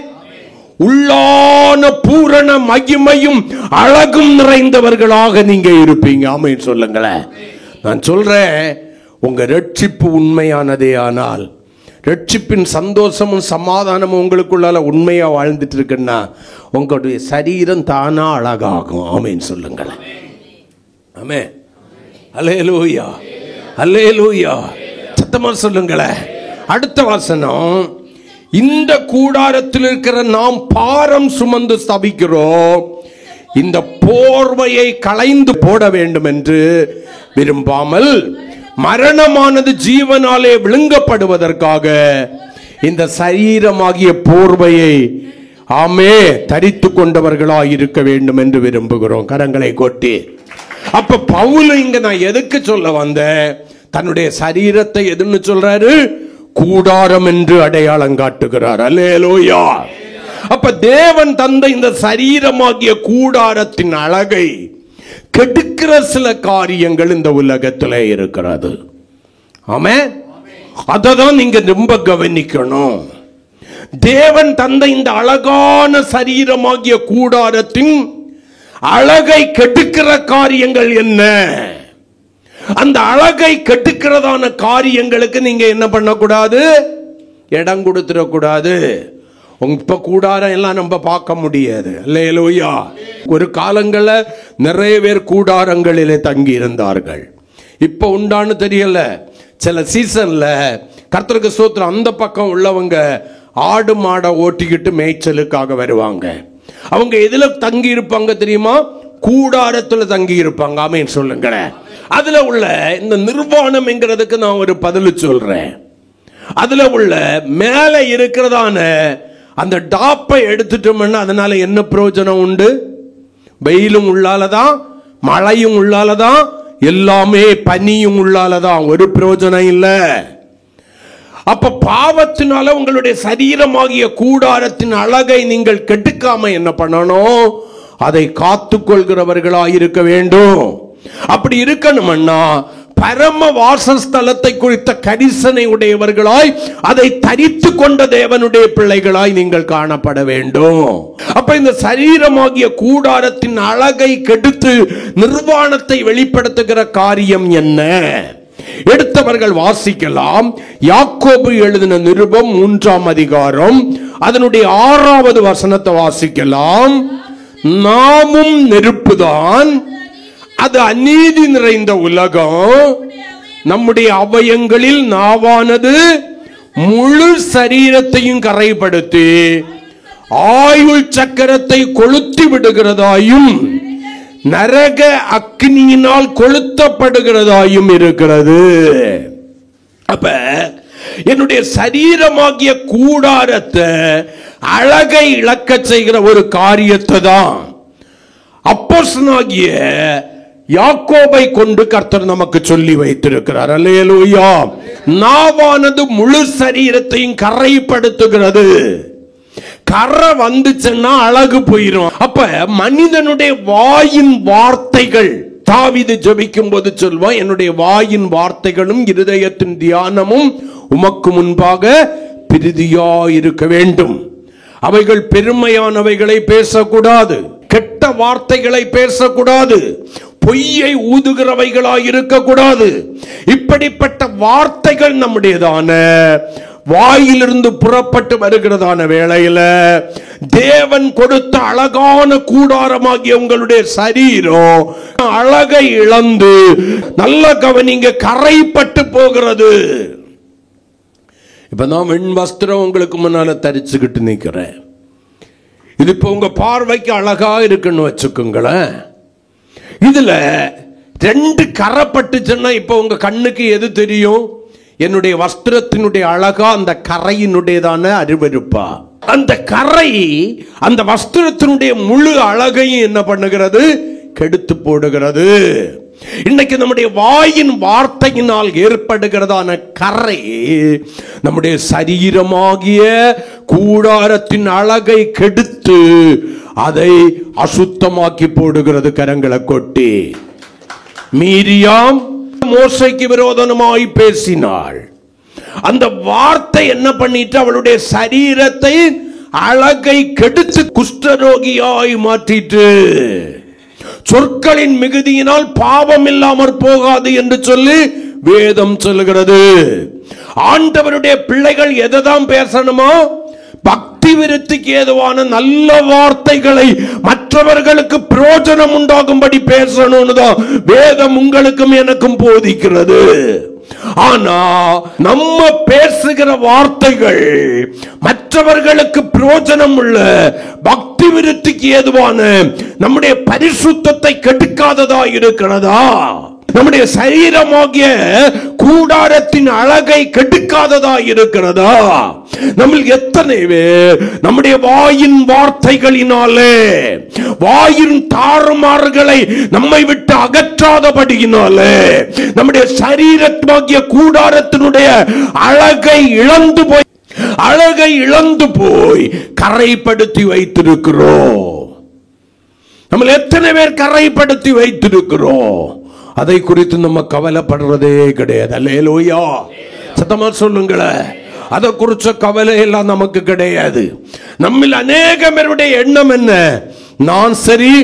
S1: உள்ளான பூரண மகிமையும் அழகும் நிறைந்தவர்களாக நீங்க இருப்பீங்க. ஆமென் சொல்லுங்களேன். நான் சொல்றேன், உங்க ரட்சிப்பு உண்மையானதே ஆனால், ரட்சிப்பின் சந்தோஷமும் சமாதானமும் உங்களுக்குள்ளால உண்மையா வாழ்ந்துட்டு இருக்குன்னா உங்களுடைய சரீரம் தானா அழகாகும். ஆமென் சொல்லுங்களேன். ஆமென். அல்லேலூயா, அல்லேலூயா. சத்தமா சொல்லுங்களேன். அடுத்த வசனம், இந்த கூடாரத்தில் இருக்கிற நாம் பாரம் சுமந்து ஸ்தபிக்கிறோம், இந்த போர்வையை களைந்து போட வேண்டும் என்று விரும்பாமல் மரணமானது ஜீவனாலே விழுங்கப்படுவதற்காக இந்த சரீரமாகிய போர்வையை ஆமே தரித்து கொண்டவர்களாய் இருக்க வேண்டும் என்று விரும்புகிறோம். கரங்களை கொட்டி. அப்ப பவுல் இங்க நான் எதுக்கு சொல்ல வந்தேன்? தன்னுடைய சரீரத்தை எதுன்னு சொல்றாரு? கூடாரம் என்று அடையாளம் காட்டுகிறார். அல்லேலூயா. அப்ப தேவன் தந்த இந்த சரீரமாகிய கூடாரத்தின் அழகை கெடுக்கிற சில காரியங்கள் இந்த உலகத்தில் இருக்கிறது. ஆமென். அததான் நீங்க ரொம்ப கவனிக்கணும். தேவன் தந்த இந்த அழகான சரீரமாகிய கூடாரத்தின் அழகை கெடுக்கிற காரியங்கள் என்ன? அந்த அழகை கெடுக்கிறதான காரியங்களுக்கு நீங்க என்ன பண்ணக்கூடாது? இடம் கொடுத்துடக்கூடாது. இப்ப கூடாரம் எல்லாம் நம்ம பார்க்க முடியாது. அல்லேலூயா. ஒரு காலங்கள்ல நிறைய பேர் கூடாரங்களிலே தங்கி இருந்தார்கள். இப்ப உண்டான்னு தெரியல. சில சீசன்ல கர்த்தருக்கு ஸ்தோத்திரம், அந்த பக்கம் உள்ளவங்க ஆடு மாடை ஓட்டிக்கிட்டு மேய்ச்சலுக்காக வருவாங்க. அவங்க எதுல தங்கி இருப்பாங்க தெரியுமா? கூடாரத்துல தங்கி இருப்பாங்க. ஆமென் சொல்லுங்களேன். அதுல உள்ள இந்த நிர்வாணம் என்கிறதுக்கு நான் ஒரு பதில் சொல்றேன். அதுல உள்ள மேல இருக்கிறதான அந்த டாப்பை எடுத்துட்டோம்னா அதனால என்ன பிரயோஜனம் உண்டு? வெயிலும் உள்ளாலதான், மழையும் உள்ளாலதான், எல்லாமே பனியும் உள்ளாலதான். ஒரு பிரயோஜனம் இல்ல. அப்ப பாவத்தினால உங்களுடைய சரீரமாகிய கூடாரத்தின் அழகை நீங்கள் கெடுக்காம என்ன பண்ணணும்? அதை காத்துக்கொள்கிறவர்களாய் இருக்க வேண்டும். அப்படி இருக்கணும்னா பரம வாசஸ்தலத்தை குறித்த கரிசனை உடையவர்களாய், அதை தரித்து கொண்ட தேவனுடைய பிள்ளைகளாய் நீங்கள் காணப்பட வேண்டும். அப்ப இந்த சரீரமாகிய கூடாரத்தின் அழகை கெடுத்து நிர்வாணத்தை வெளிப்படுத்துகிற காரியம் என்ன? எடுத்தவர்கள் வாசிக்கலாம். யாக்கோபு எழுதின நிருபம் 3ஆம் அதிகாரம் அதனுடைய 6வது வசனத்தை வாசிக்கலாம். நாமும் நெருப்புதான், அது அநீதி நிறைந்த உலகம், நம்முடைய அவயங்களில் நாவானது முழு சரீரத்தையும் கரைப்படுத்தி ஆயுள் சக்கரத்தை கொளுத்தி விடுகிறதாயும் நரக அக்னியினால் கொளுத்தப்படுகிறதாயும் இருக்கிறது. அப்ப என்னுடைய சரீரமாகிய கூடாரத்தை அழகை இழக்க செய்கிற ஒரு காரியத்தை தான் அப்போஸ்தலனாகிய யாக்கோபை கொண்டு கர்த்தர் நமக்கு சொல்லி வைத்திருக்கிறார். அல்லேலூயா. நாவானது முழு சரீரத்தையும் கரைப்படுத்துகிறது. கரை வந்துச்சுன்னா அழகு போயிடும். அப்ப மனிதனுடைய வாயின் வார்த்தைகள், தாவீது ஜெபிக்கும் போது சொல்வான், என்னுடைய வாயின் வார்த்தைகளும் இருதயத்தின் தியானமும் உமக்கு முன்பாக பிரீதியா இருக்க வேண்டும். அவைகள் பெருமையானவைகளை பேசக்கூடாது, கெட்ட வார்த்தைகளை பேசக்கூடாது, பொய்யை ஊதுகிறவைகளாய் இருக்கக்கூடாது. இப்படிப்பட்ட வார்த்தைகள் நம்முடையதான வாயிலிருந்து புறப்பட்டு வருகிறதான வேளையில தேவன் கொடுத்த அழகான கூடாரமாகிய உங்களுடைய சரீரம் அழகை இழந்து, நல்ல கவனிங்க, கரைப்பட்டு போகிறது. இப்ப நான் வெண் வஸ்திரம் உங்களுக்கு முன்னால தரிச்சுக்கிட்டு நிக்கிறேன். இது இப்ப உங்க பார்வைக்கு அழகா இருக்குன்னு வச்சுக்கோங்களேன். இதுல 2 கரை பட்டுச்சுன்னா இப்ப உங்க கண்ணுக்கு எது தெரியும்? என்னுடைய வஸ்திரத்தினுடைய அழகா அந்த கரையினுடையதான அருவருப்பா? அந்த கரை அந்த வஸ்திரத்தினுடைய முழு அழகையும் என்ன பண்ணுகிறது? கெடுத்து போடுகிறது. இன்னைக்கு நம்முடைய வாயின் வார்த்தையினால் ஏற்படுகிறதான கரை நம்முடைய சரீரமாகிய கூடாரத்தின் அழகை கெடுத்து அதை அசுத்தமாக்கி போடுகிறது. கரங்களை கொட்டி மீரியாம் மோசேக்கு விரோதமாய் பேசினாள். அந்த வார்த்தை என்ன பண்ணிட்டு அவளுடைய சரீரத்தை அழகை கெடுத்து குஷ்டரோகியாய் மாற்றிட்டு, சொற்களின் மிகுதியினால் பாவம் இல்லாமற் போகாது என்று சொல்லி வேதம் சொல்லுகிறது. ஆண்டவருடைய பிள்ளைகள் எதைதான் பேசணுமோ? பக்தி விருத்திக்கு ஏதுவான நல்ல வார்த்தைகளை மற்றவர்களுக்கு பிரயோஜனம் உண்டாகும்படி பேசணும்னு தான் வேதம் உங்களுக்கும் எனக்கும் போதிக்கிறது. ஆனா நம்ம பேசுகிற வார்த்தைகள் மற்றவர்களுக்கு பிரயோஜனம் உள்ள, பக்தி விருத்திக்கு ஏதுவான, நம்முடைய பரிசுத்தத்தை கெடுக்காததா இருக்கிறதா? நம்முடைய சரீரமாகிய கூடாரத்தின் அழகை கெடுக்காததா இருக்கிறதா? நம்ம எத்தனை பேர் நம்முடைய வாயின் வார்த்தைகளினாலே, வாயின் தாறுமாறுகளை நம்மை விட்டு அகற்றாதபடியினாலே நம்முடைய சரீரமாகிய கூடாரத்தினுடைய அழகை இழந்து போய் கரைப்படுத்தி வைத்திருக்கிறோம். நம்ம எத்தனை பேர் கரைப்படுத்தி வைத்திருக்கிறோம்? அதை குறித்து நம்ம கவலைப்படுறதே கிடையாது. அல்லேலூயா, சத்தமா சொல்லுங்களேன். அதை குறிச்ச கவலை எல்லாம் நமக்கு கிடையாது. நம்மில் அநேக பேருடைய எண்ணம் என்ன? நான் சரி,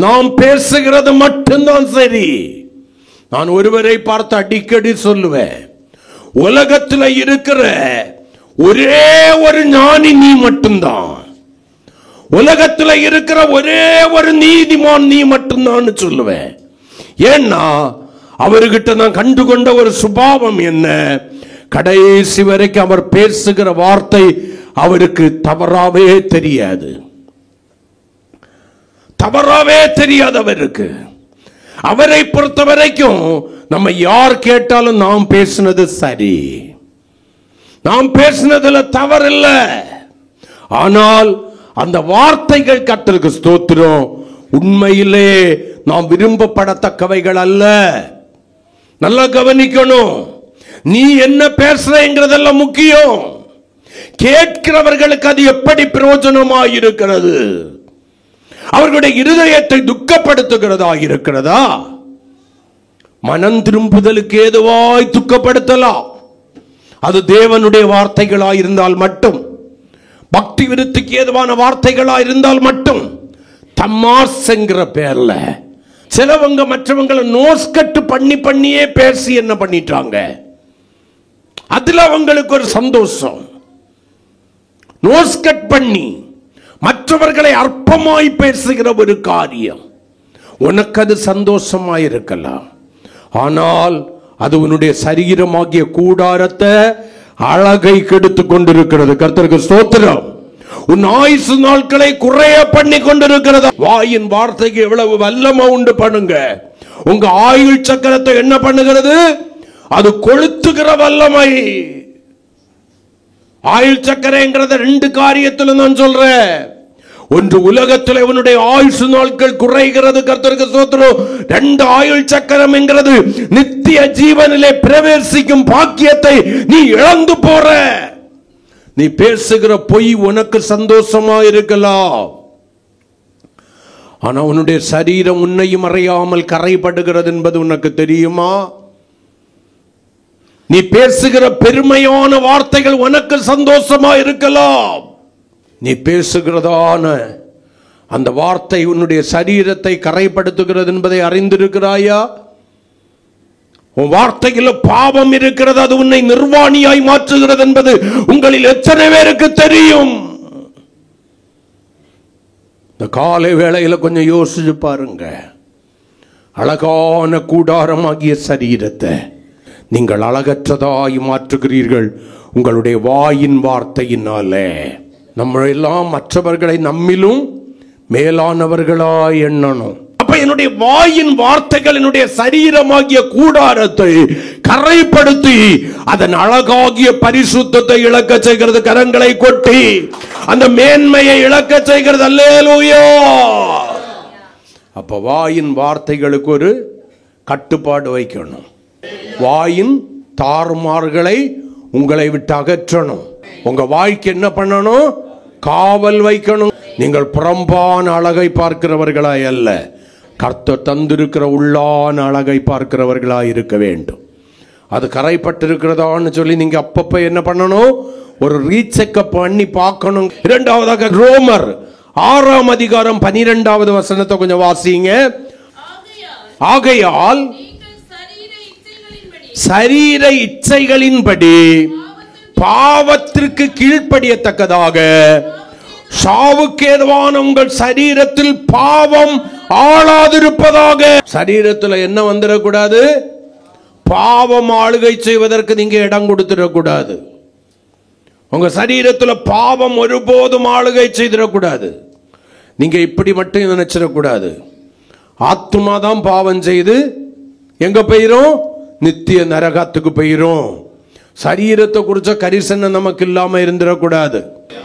S1: நாம் பேசுகிறது மட்டும்தான் சரி. நான் ஒருவரை பார்த்து அடிக்கடி சொல்லுவேன், உலகத்தில் இருக்கிற ஒரே ஒரு ஞானி நீ மட்டும்தான், உலகத்தில் இருக்கிற ஒரே ஒரு நீதிமான் நீ மட்டும்தான் சொல்லுவேன். ஏன்னா அவர்கிட்ட நான் கண்டுகொண்ட ஒரு சுபாவம் என்ன? கடைசி வரைக்கும் அவர் பேசுகிற வார்த்தை அவருக்கு தவறாவே தெரியாது. தவறாவே தெரியாது அவருக்கு. அவரை பொறுத்த வரைக்கும் நம்ம யார் கேட்டாலும் நாம் பேசினது சரி, நாம் பேசினதுல தவறில்ல. ஆனால் அந்த வார்த்தைகள் கர்த்தருக்கு ஸ்தோத்திரம் உண்மையிலே நாம் விரும்பப்படத்தக்கவைகள் அல்ல. நல்லா கவனிக்கணும். நீ என்ன பேசுறங்கிறதெல்லாம் முக்கியம். கேட்கிறவர்களுக்கு அது எப்படி பிரயோஜனமாக இருக்கிறது? அவர்களுடைய இருதயத்தை துக்கப்படுத்துகிறதா இருக்கிறதா? மனம் திரும்புதலுக்கு ஏதுவாய் துக்கப்படுத்தலாம். அது தேவனுடைய வார்த்தைகளாய் இருந்தால் மட்டும், பக்தி விருத்திக்கு ஏதுவான வார்த்தைகளாய் இருந்தால் மட்டும். தமாஸ்ங்கிற பேர்ல சிலவங்க மற்றவங்களை நோஸ்கட்டு பண்ணியே பேசி என்ன பண்ணிட்டாங்க, அதுல அவங்களுக்கு ஒரு சந்தோஷம். நோஸ்கட் பண்ணி மற்றவர்களை அற்பமாய் பேசுகிற ஒரு காரியம், உனக்கு அது சந்தோஷமாய் இருக்கலாம். ஆனால் அது உன்னுடைய சரீரமாகிய கூடாரத்தை அழகை கெடுத்து கொண்டிருக்கிறது. கர்த்தருக்கு ஸ்தோத்திரம். உன் ஆயுசு நாட்களை குறைய பண்ணி கொண்டிருக்கிறதா? வாயின் வார்த்தைக்கு எவ்வளவு வல்லமை உண்டு பண்ணுங்க. உங்க ஆயுள் சக்கரத்தை என்ன பண்ணுகிறது? அது கொளுத்துகிற வல்லமை. ஆயுள் சக்கரங்கிறத 2 காரியத்தில் நான் சொல்றேன். ஒன்று, உலகத்தில் இவனுடைய ஆயுசு நாட்கள் குறைகிறது. கர்த்தருக்கு ஸ்தோத்திரம். 2, ஆயுள் சக்கரம் என்கிறது நித்திய ஜீவனிலே பிரவேசிக்கும் பாக்கியத்தை நீ இழந்து போற. நீ பேசுகிற பொய் உனக்கு சந்தோஷமா இருக்கலாம், ஆனா உன்னுடைய சரீரம் உன்னையும் அறியாமல் கரைப்படுகிறது என்பது உனக்கு தெரியுமா? நீ பேசுகிற பெருமையான வார்த்தைகள் உனக்கு சந்தோஷமா இருக்கலாம், நீ பேசுகிறதான அந்த வார்த்தை உன்னுடைய சரீரத்தை கரைப்படுத்துகிறது என்பதை அறிந்திருக்கிறாயா? உன் வார்த்தையில் பாவம் இருக்கிறது, அது உன்னை நிர்வாணியாய் மாற்றுகிறது என்பது உங்களில் எத்தனை பேருக்கு தெரியும்? இந்த காலை வேளையில கொஞ்சம் யோசிச்சு பாருங்க. அழகான கூடாரமாகிய சரீரத்தை நீங்கள் அழகற்றதாய் மாற்றுகிறீர்கள் உங்களுடைய வாயின் வார்த்தையினாலே. நம்ம எல்லாம் மற்றவர்களை நம்மிலும் மேலானவர்களாய் எண்ணணும். அப்ப என்னுடைய வாயின் வார்த்தைகள் என்னுடைய சரீரமாகிய கூடாரத்தை கரைப்படுத்தி அதன் அழகாகிய பரிசுத்தத்தை இழக்க செய்கிறது. கரங்களை கொட்டி அந்த மேன்மையை இழக்க செய்கிறது. அல்லேலூயா. அப்ப வாயின் வார்த்தைகளுக்கு ஒரு கட்டுப்பாடு வைக்கணும். வாயின் தாறுமாறுகளை உங்களை விட்டு அகற்றணும். உங்க வாய்க்கு என்ன பண்ணணும்? காவல் வைக்கணும். நீங்கள் புறம்பான அழகை பார்க்கிறவர்களாய் அல்ல, கர்த்தர் தந்திருக்கிற உள்ளான அழகை பார்க்கிறவர்களாய் இருக்க வேண்டும். அது கரைப்பட்டிருக்கிறதான்னு சொல்லி நீங்க அப்பப்ப என்ன பண்ணணும்? ஒரு ரீசெக்கப் பண்ணி பார்க்கணும். இரண்டாவதாக ரோமர் 6ஆம் அதிகாரம் 12வது வசனத்தை கொஞ்சம் வாசிங்க. ஆகையால் சரீர இச்சைகளின்படி பாவத்திற்கு கீழ்ப்படியத்தக்கதாக சாவுக்கு ஏதுவான உங்கள் சரீரத்தில் பாவம் ஆளாதிருப்பதாக. சரீரத்தில் என்ன வந்துடக்கூடாது? பாவம் ஆளுகை செய்வதற்கு நீங்க இடம் கொடுத்துடக்கூடாது. உங்க சரீரத்தில் பாவம் ஒருபோதும் ஆளுகை செய்திடக்கூடாது. நீங்க இப்படி மட்டும் நினைச்சிடக்கூடாது. ஆத்மா தான் பாவம் செய்து எங்க போயிரும்? நித்திய நரகத்துக்கு போயிரும். சரீரத்தை குறிச்ச கரிசனம் நமக்கு இல்லாம இருந்துடக்கூடாது.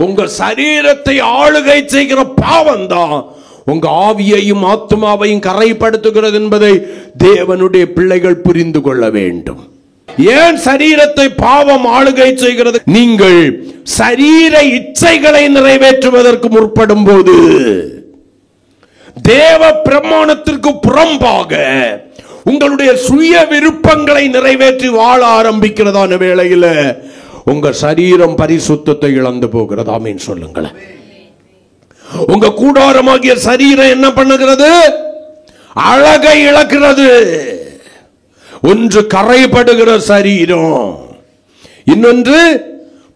S1: உங்க சரீரத்தை ஆளுகை செய்கிற பாவம் தான் உங்க ஆவியையும் ஆத்மாவையும் கரைப்படுத்துகிறது என்பதை தேவனுடைய பிள்ளைகள் புரிந்து கொள்ள வேண்டும். ஏன் சரீரத்தை பாவம் ஆளுகை செய்கிறது? நீங்கள் சரீர இச்சைகளை நிறைவேற்றுவதற்கு முற்படும் போது தேவ பிரமாணத்திற்கு புறம்பாக உங்களுடைய சுய விருப்பங்களை நிறைவேற்றி வாழ ஆரம்பிக்கிறதான வேளையில உங்க சரீரம் பரிசுத்தத்தை இழந்து போகிறது. ஆமென் சொல்லுங்களேன். உங்க கூடாரமாகிய சரீரம் என்ன பண்ணுகிறது? அழகை இழக்கிறது. ஒன்று கரைப்படுகிற சரீரம், இன்னொன்று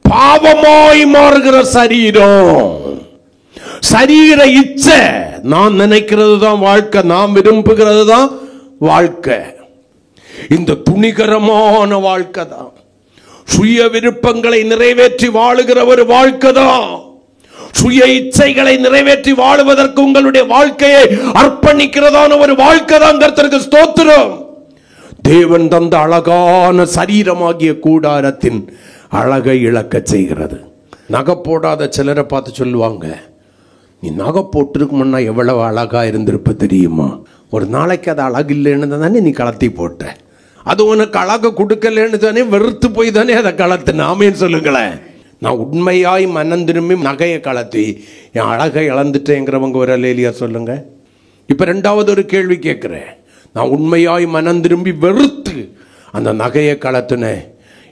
S1: பாவமாய் மாறுகிற சரீரம். சரீர இச்சை, நான் நினைக்கிறது தான் வாழ்க்கை, நான் விரும்புகிறது தான் வாழ்க்கை. இந்த துணிகரமான வாழ்க்கை தான், சுய விருப்பங்களை நிறைவேற்றி வாழுகிற ஒரு வாழ்க்கை தான். சுய இச்சைகளை நிறைவேற்றி வாழுவதற்கு உங்களுடைய வாழ்க்கையை அர்ப்பணிக்கிறதான ஒரு வாழ்க்கை தான். கர்த்தருக்கு ஸ்தோத்திரம். தேவன் தந்த அழகான சரீரமாகிய கூடாரத்தின் அழகை இழக்க செய்கிறது. நகை போடாத சிலரை பார்த்து சொல்லுவாங்க, நீ நகை போட்டிருக்குமுன்னா எவ்வளவு அழகா இருந்திருப்ப தெரியுமா? ஒரு நாளைக்கு அது அழகு இல்லைன்னு தானே நீ கலத்தி போட்ட, அது உனக்கு அழகு கொடுக்கலன்னு தானே வெறுத்து போய் தானே அதை கலத்துன. ஆமேன்னு சொல்லுங்களேன். நான் உண்மையாய் மனம் திரும்பி நகையை கலத்தி என் அழகை இழந்துட்டேங்கிறவங்க ஒரு அல்லேலியா சொல்லுங்க. இப்ப ரெண்டாவது ஒரு கேள்வி கேட்கிறேன். நான் உண்மையாய் மனம் திரும்பி வெறுத்து அந்த நகையை கலத்துனேன்,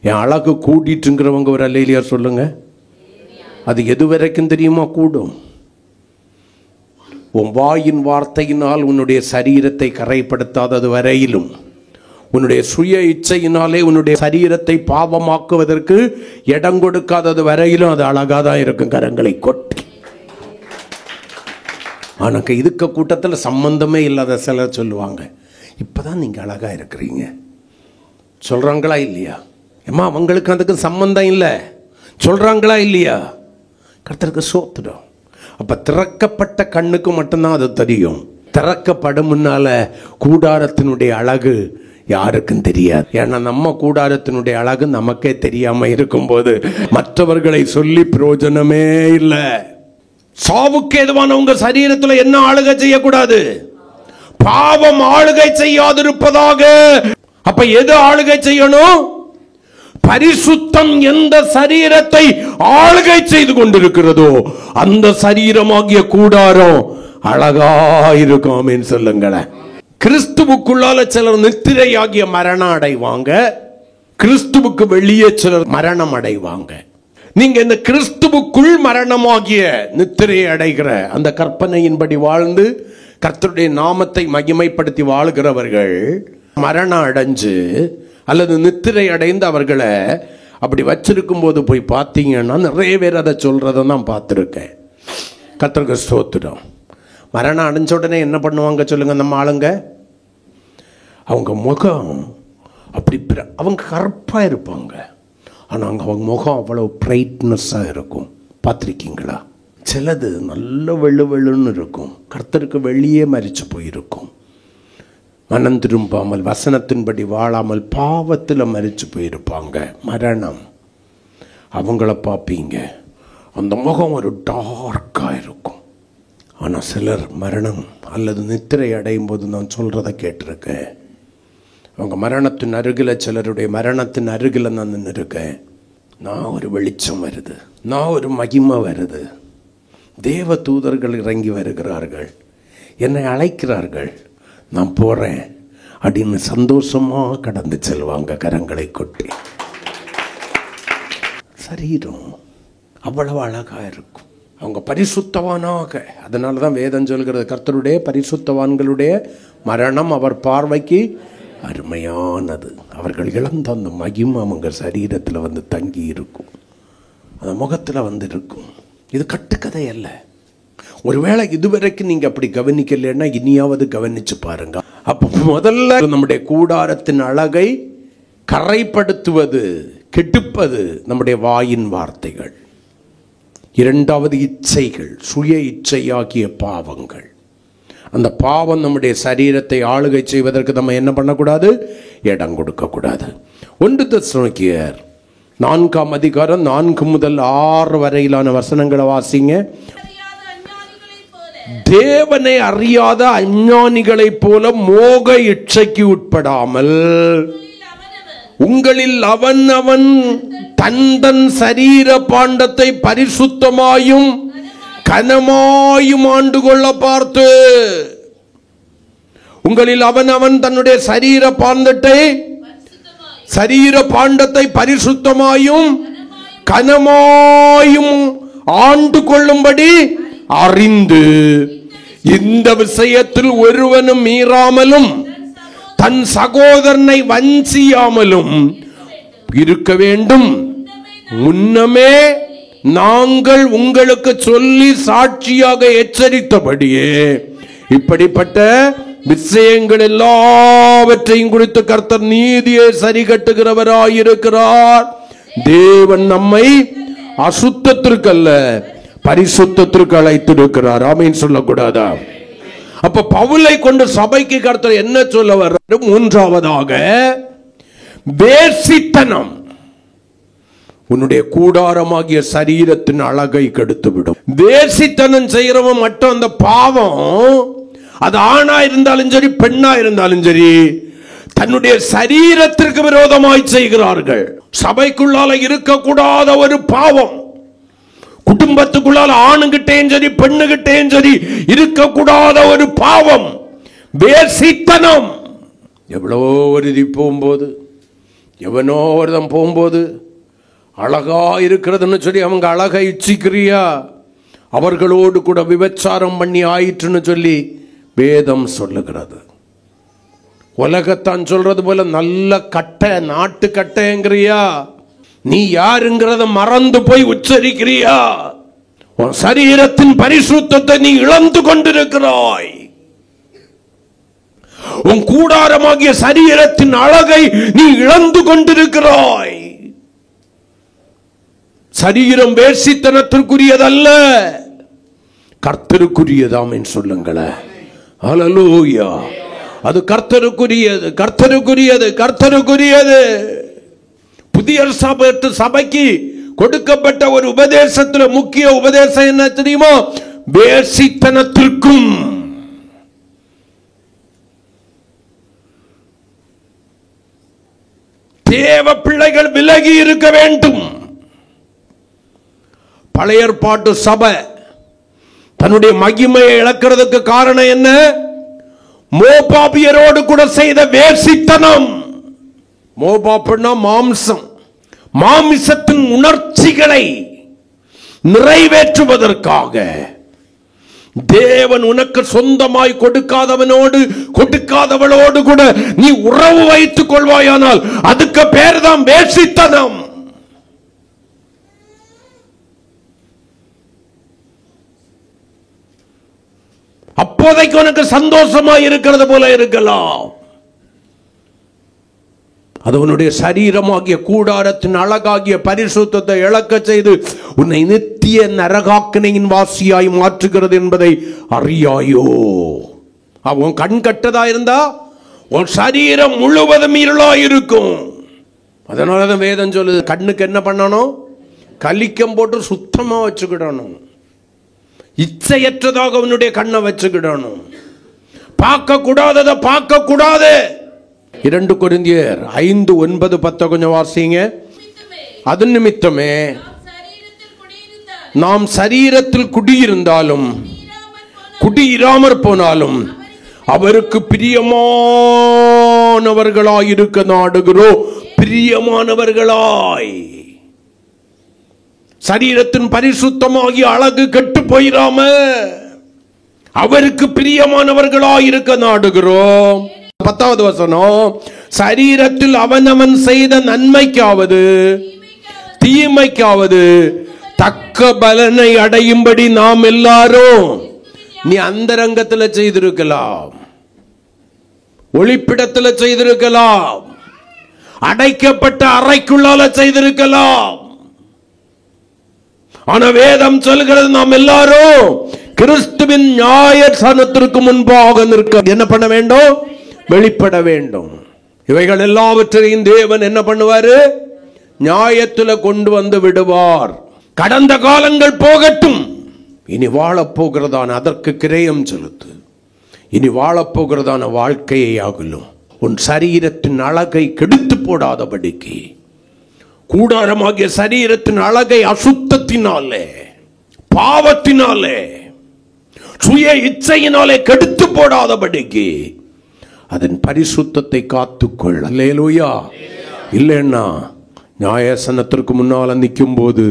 S1: என் அழகு கூட்டிட்டுங்கிறவங்க ஒரு அல்லேலியா சொல்லுங்க. அது எது வரைக்கும் தெரியுமா கூடும்? உன் வாயின் வார்த்தையினால் உன்னுடைய சரீரத்தை கரைப்படுத்தாதது வரையிலும், உன்னுடைய சுய இச்சையினாலே உன்னுடைய சரீரத்தை பாவமாக்குவதற்கு இடம் கொடுக்காதது வரையிலும் அது அழகாதான் இருக்கும். கரங்களை கொட்டி. ஆனாக்க இதுக்கு கூட்டத்தில் சம்பந்தமே இல்லாத சிலர் சொல்லுவாங்க, இப்பதான் நீங்க அழகா இருக்கிறீங்க சொல்றாங்களா இல்லையா? ஏமா அவங்களுக்கு அதுக்கு சம்பந்தம் இல்லை சொல்றாங்களா இல்லையா? கர்த்தருக்கு சோத்துடும். அப்ப திறக்கப்பட்ட கண்ணுக்கு மட்டும்தான் அது தெரியும். திறக்கப்படும் முன்னால கூடாரத்தினுடைய அழகு யாருக்கும் தெரியாது. ஏன்னா நம்ம கூடாரத்தினுடைய அழகு நமக்கே தெரியாம இருக்கும்போது மற்றவர்களை சொல்லி பிரயோஜனமே இல்லை. சாவுக்கு ஏதுவான உங்க சரீரத்துல என்ன ஆளுகை செய்யக்கூடாது? பாவம் ஆளுகை செய்யாதிருப்பதாக. அப்ப எது ஆளுகை செய்யணும்? பரிசுத்தம் எந்த சரீரத்தை ஆளுகை செய்து கொண்டிருக்கிறதோ அந்த சரீரமாகிய கூடாரம் அழகாயிருக்கும் சொல்லுங்களேன். கிறிஸ்துவுக்குள்ளால சிலர் நித்திரையாகிய மரணம் அடைவாங்க, கிறிஸ்துவுக்கு வெளியே சிலர் மரணம் அடைவாங்க. நீங்க இந்த கிறிஸ்துவுக்குள் மரணமாகிய நித்திரையை அடைகிற அந்த கற்பனையின்படி வாழ்ந்து கர்த்தருடைய நாமத்தை மகிமைப்படுத்தி வாழ்கிறவர்கள் மரணம் அடைஞ்சு அல்லது நித்திரை அடைந்து அவர்களை அப்படி வச்சிருக்கும் போது போய் பார்த்தீங்கன்னா நிறைய பேர் அதை சொல்றதை நான் பார்த்துருக்கேன். கர்த்தருக்கு ஸ்தோத்திரம். மரணம் அடைஞ்ச உடனே என்ன பண்ணுவாங்க சொல்லுங்க நம்ம ஆளுங்க? அவங்க முகம் அப்படி அவங்க கருப்பாக இருப்பாங்க, ஆனால் அவங்க முகம் அவ்வளோ பிரைட்னஸாக இருக்கும். பார்த்துருக்கீங்களா? சிலது நல்ல வெள்ளு வெள்ளுன்னு இருக்கும், கர்த்தருக்கு வெளியே மரிச்சு போயிருக்கும். மனம் திரும்பாமல் வசனத்தின்படி வாழாமல் பாவத்தில் மரிச்சு போயிருப்பாங்க. மரணம் அவங்கள பார்ப்பீங்க, அந்த முகம் ஒரு டார்க்காக இருக்கும். ஆனால் சிலர் மரணம் அல்லது நித்திரை அடையும் போது நான் சொல்கிறத கேட்டிருக்கேன். அவங்க மரணத்தின் அருகில், சிலருடைய மரணத்தின் அருகில் நான் நின்று இருக்கேன். நான் ஒரு வெளிச்சம் வருது, நான் ஒரு மகிமை வருது, தேவ தூதர்கள் இறங்கி வருகிறார்கள், என்னை அழைக்கிறார்கள், நான் போகிறேன் அப்படின்னு சந்தோஷமாக கடந்து செல்வாங்க கரங்களை கொட்டி. சரீரம் அவ்வளவு அழகாக இருக்கும். அவங்க பரிசுத்தவானாக, அதனால தான் வேதம் சொல்கிறது, கர்த்தருடைய பரிசுத்தவான்களுடைய மரணம் அவர் பார்வைக்கு அருமையானது. அவர்கள் இழந்த அந்த மகிமை அவங்க சரீரத்தில் வந்து தங்கி இருக்கும், அந்த முகத்தில் வந்து இருக்கும். இது கட்டுக்கதை அல்ல. ஒருவேளை இதுவரைக்கும் நீங்கள் அப்படி கவனிக்கலைன்னா இனியாவது கவனிச்சு பாருங்க. அப்போ முதல்ல நம்முடைய கூடாரத்தின் அழகை கரைப்படுத்துவது, கெடுப்பது நம்முடைய வாயின் வார்த்தைகள். இரண்டாவது இச்சைகள், சுய இச்சையாகிய பாவங்கள். அந்த பாவம் நம்முடைய சரீரத்தை ஆளுகை செய்வதற்கு நம்ம என்ன பண்ணக்கூடாது? இடம் கொடுக்கக்கூடாது. 1 தெசலோனிக்கேயர் 4ஆம் அதிகாரம் 4 முதல் 6 வரையிலான வசனங்களை வாசிங்க. தேவனை அறியாத அஞ்ஞானிகளைப் போல மோக இச்சைக்கு உட்படாமல் உங்களில் அவன் அவன் தன் தன் சரீர பாண்டத்தை பரிசுத்தமாயும் கனமாயும் ஆண்டு கொள்ள பார்த்து, உங்களில் அவன் அவன் தன்னுடைய சரீர பாண்டத்தை பரிசுத்தமாயும் கனமாயும் ஆண்டு கொள்ளும்படி அறிந்து, இந்த விஷயத்தில் ஒருவனும் மீறாமலும் தன் சகோதரனை வஞ்சியாமலும் இருக்க வேண்டும். முன்னமே நாங்கள் உங்களுக்கு சொல்லி சாட்சியாக எச்சரித்தபடியே இப்படிப்பட்ட விஷயங்கள் எல்லாவற்றையும் குறித்து கர்த்தர் நீதியை சரி கட்டுகிறவராயிருக்கிறார். தேவன் நம்மை அசுத்தத்திற்கல்ல பரிசுத்தத்திற்கு அழைத்திருக்கிறார். ஆமென் சொல்லக்கூடாதா? அப்ப பவுலை கொண்டு சபைக்கு கர்த்தர் என்ன சொல்ல வர்றாரு? மூன்றாவதாக வேசித்தனம் உன்னுடைய கூடாரமாகிய சரீரத்தின் அழகை கெடுத்துவிடும். வேசித்தனம் செய்யறவன் மட்டும் அந்த பாவம், அது ஆணா இருந்தாலும் சரி பெண்ணா இருந்தாலும் சரி, தன்னுடைய சரீரத்திற்கு விரோதமாய் செய்கிறார்கள். சபைக்குள்ளால இருக்கக்கூடாத ஒரு பாவம், குடும்பத்துக்குள்ளால ஆணுகிட்டேயும் சரி பெண்ணுகிட்டேயும் சரி இருக்கக்கூடாத ஒரு பாவம், வேசித்தனம். எவ்வளோ ஒரு இது போகும்போது, எவனோ ஒருதம் போகும்போது அழகா இருக்கிறதுன்னு சொல்லி அவங்க அழகை இச்சிக்கிறியா, அவர்களோடு கூட விபச்சாரம் பண்ணி ஆயிற்றுன்னு சொல்லி வேதம் சொல்லுகிறது. உலகத்தான் சொல்றது போல நல்ல கட்டை, நாட்டு கட்டைங்கிறியா? நீ யாருங்கிறத மறந்து போய் உச்சரிக்கிறியா? உன் சரீரத்தின் பரிசுத்தத்தை நீ இழந்து கொண்டிருக்கிறாய். உன் கூடாரமாகிய சரீரத்தின் அழகை நீ இழந்து கொண்டிருக்கிறாய். சரீரம் வேசித்தனத்திற்குரியதல்ல, கர்த்தருக்குரியதாம் என்று சொல்லுங்களேன். ஹல்லேலூயா. அது கர்த்தருக்குரியது, கர்த்தருக்குரியது, கர்த்தருக்குரியது. புதிய சபைக்கு கொடுக்கப்பட்ட ஒரு உபதேசத்துல முக்கிய உபதேசம் என்ன தெரியுமா? வேசித்தனத்திற்கும் தேவ பிள்ளைகள் விலகி இருக்க வேண்டும். பழைய ஏற்பாட்டு சபை தன்னுடைய மகிமையை இழக்கிறதுக்கு காரணம் என்ன? மோபாபியரோடு கூட செய்த வேசித்தனம். மோபாப்னா மாம்சம், மாமிசத்தின் உணர்ச்சிகளை நிறைவேற்றுவதற்காக தேவன் உனக்கு சொந்தமாய் கொடுக்காதவனோடு கொடுக்காதவளோடு கூட நீ உறவு வைத்துக் கொள்வாயானால் அதுக்கு பேர் தான் வேசித்தனம். அப்போதைக்கு உனக்கு சந்தோஷமா இருக்கிறது போல இருக்கலாம். அது உன்னுடைய சரீரமாகிய கூடாரத்தின் அழகாகிய பரிசுத்தத்தை இழக்க செய்து உன்னை நித்திய நரகாக்கினையின் வாசியாய் மாற்றுகிறது என்பதை அறியாயோ? அவன் கண் கட்டதா இருந்தா உன் சரீரம் முழுவதும் இருளாயிருக்கும். அதனாலதான் வேதம் சொல்லுது, கண்ணுக்கு என்ன பண்ணணும்? கலிக்கம் போட்டு சுத்தமா வச்சுக்கிடணும். இச்சையற்றதாக அவனுடைய கண்ணை வச்சுக்கிடணும். பார்க்க கூடாததை பார்க்க கூடாது. 2 கொரிந்தியர் 5:9-10 கொஞ்சம் வாசிங்க. அது நிமித்தமே நாம் சரீரத்தில் குடியிருந்தாலும் குடியிராமற் போனாலும் அவருக்கு பிரியமானவர்களாய் இருக்க நாடுகிறோம். பிரியமானவர்களாய், சரீரத்தின் பரிசுத்தமாகிய அழகு கெட்டு போயிராம அவருக்கு பிரியமானவர்களாய் இருக்க நாடுகிறோம். 10வது வசனம், சரீரத்தில் அவனவன் செய்த நன்மைக்காவது தீமைக்காவது தக்க பலனை அடையும்படி நாம் எல்லாரும். நீ அந்தரங்கத்தில் செய்திருக்கலாம், ஒளிப்பிடத்தில் செய்திருக்கலாம், அடைக்கப்பட்ட அறைக்குள்ளால செய்திருக்கலாம். ஆனா வேதம் சொல்கிறது நாம் எல்லாரும் கிறிஸ்துவின் நியாயஸ்தானத்திற்கு முன்பாக நிற்க என்ன பண்ண வேண்டும்? வெளிப்பட வேண்டும். இவைகள் எல்லாவற்றையும் தேவன் என்ன பண்ணுவாரு? நியாயத்துல கொண்டு வந்து விடுவார். கடந்த காலங்கள் போகட்டும், இனி வாழப்போகிறதான அதற்கு கிரயம் செலுத்து. இனி வாழப்போகிறதான வாழ்க்கையை ஆகலும் உன் சரீரத்தின் அழகை கெடுத்து போடாதபடிக்கு, கூடாரமாகிய சரீரத்தின் அழகை அசுத்தத்தினாலே, பாவத்தினாலே, சுய இச்சையினாலே கெடுத்து போடாதபடிக்கு அதன் பரிசுத்தத்தை காத்துக்கொள். அல்லேலூயா. இல்லைன்னா நியாயசனத்திற்கு முன்னால் நிற்கும் போது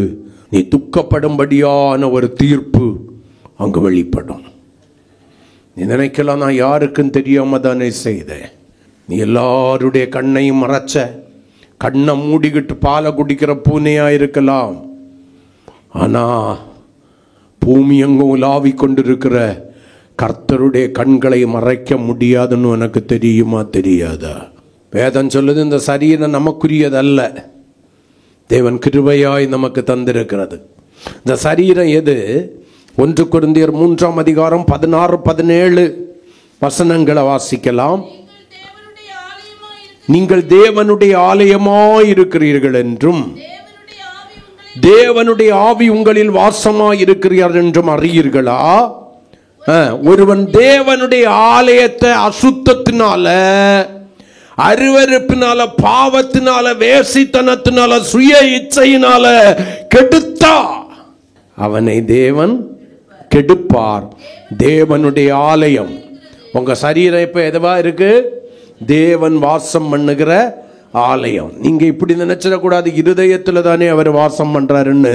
S1: நீ துக்கப்படும்படியான ஒரு தீர்ப்பு அங்கு வெளிப்படும். நீ நினைக்கலாம், நான் யாருக்கும் தெரியாம தானே செய்தேன். நீ எல்லாருடைய கண்ணையும் மறைச்ச, கண்ணை மூடிக்கிட்டு பாலை குடிக்கிற பூனையா இருக்கலாம். ஆனா பூமி எங்கும் உலாவி கொண்டிருக்கிற கர்த்தருடைய கண்களை மறைக்க முடியாதுன்னு உனக்கு தெரியுமா? தெரியாதா? வேதம் சொல்லுது, இந்த சரீரம் நமக்குரியதல்ல, தேவன் கிருபையாய் நமக்கு தந்திருக்கிறது. இந்த சரீரம் எது? 1 கொரிந்தியர் 3:16-17 வசனங்களை வாசிக்கலாம். நீங்கள் தேவனுடைய ஆலயமாய் இருக்கிறீர்கள் என்றும் தேவனுடைய ஆவி உங்களில் வாசமாய் இருக்கிறார் என்றும் அறியீர்களா? ஒருவன் தேவனுடைய ஆலயத்தை அசுத்தத்தினால, அருவருப்பினால, பாவத்தினால, வேசித்தனத்தினால, சுய இச்சையினால கெடுத்தா அவனை தேவன் கெடுப்பார். தேவனுடைய ஆலயம் உங்க சரீரம் இப்ப எதுவா இருக்கு? தேவன் வாசம் பண்ணுகிற ஆலயம். நீங்க இப்படி நினைச்சிடக்கூடாது, இருதயத்துல தானே அவர் வாசம் பண்றாருன்னு.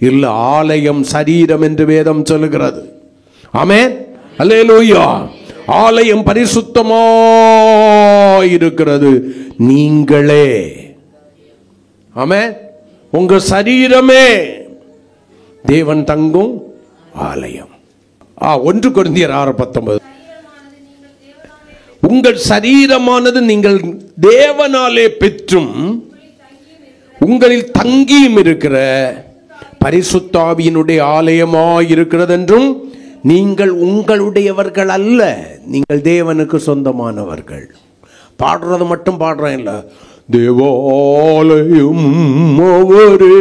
S1: இல்ல, ஆலயம் சரீரம் என்று வேதம் சொல்லுகிறது. ஆமென், அல்லேலூயா. ஆலயம் பரிசுத்தமாயிருக்கிறது நீங்களே. ஆமென். உங்க சரீரமே தேவன் தங்கும் ஆலயம். 1 கொரிந்தியர் 6:19, உங்கள் சரீரமானது நீங்கள் தேவனாலே பெற்றும் உங்களில் தங்கியும் இருக்கிற பரிசுத்த ஆவியினுடைய ஆலயமாயிருக்கிறது என்றும் நீங்கள் உங்களுடையவர்கள் அல்ல, நீங்கள் தேவனுக்கு சொந்தமானவர்கள். பாடுறது மட்டும் பாடுறேன் இல்ல, தேவாலயம் அவரே,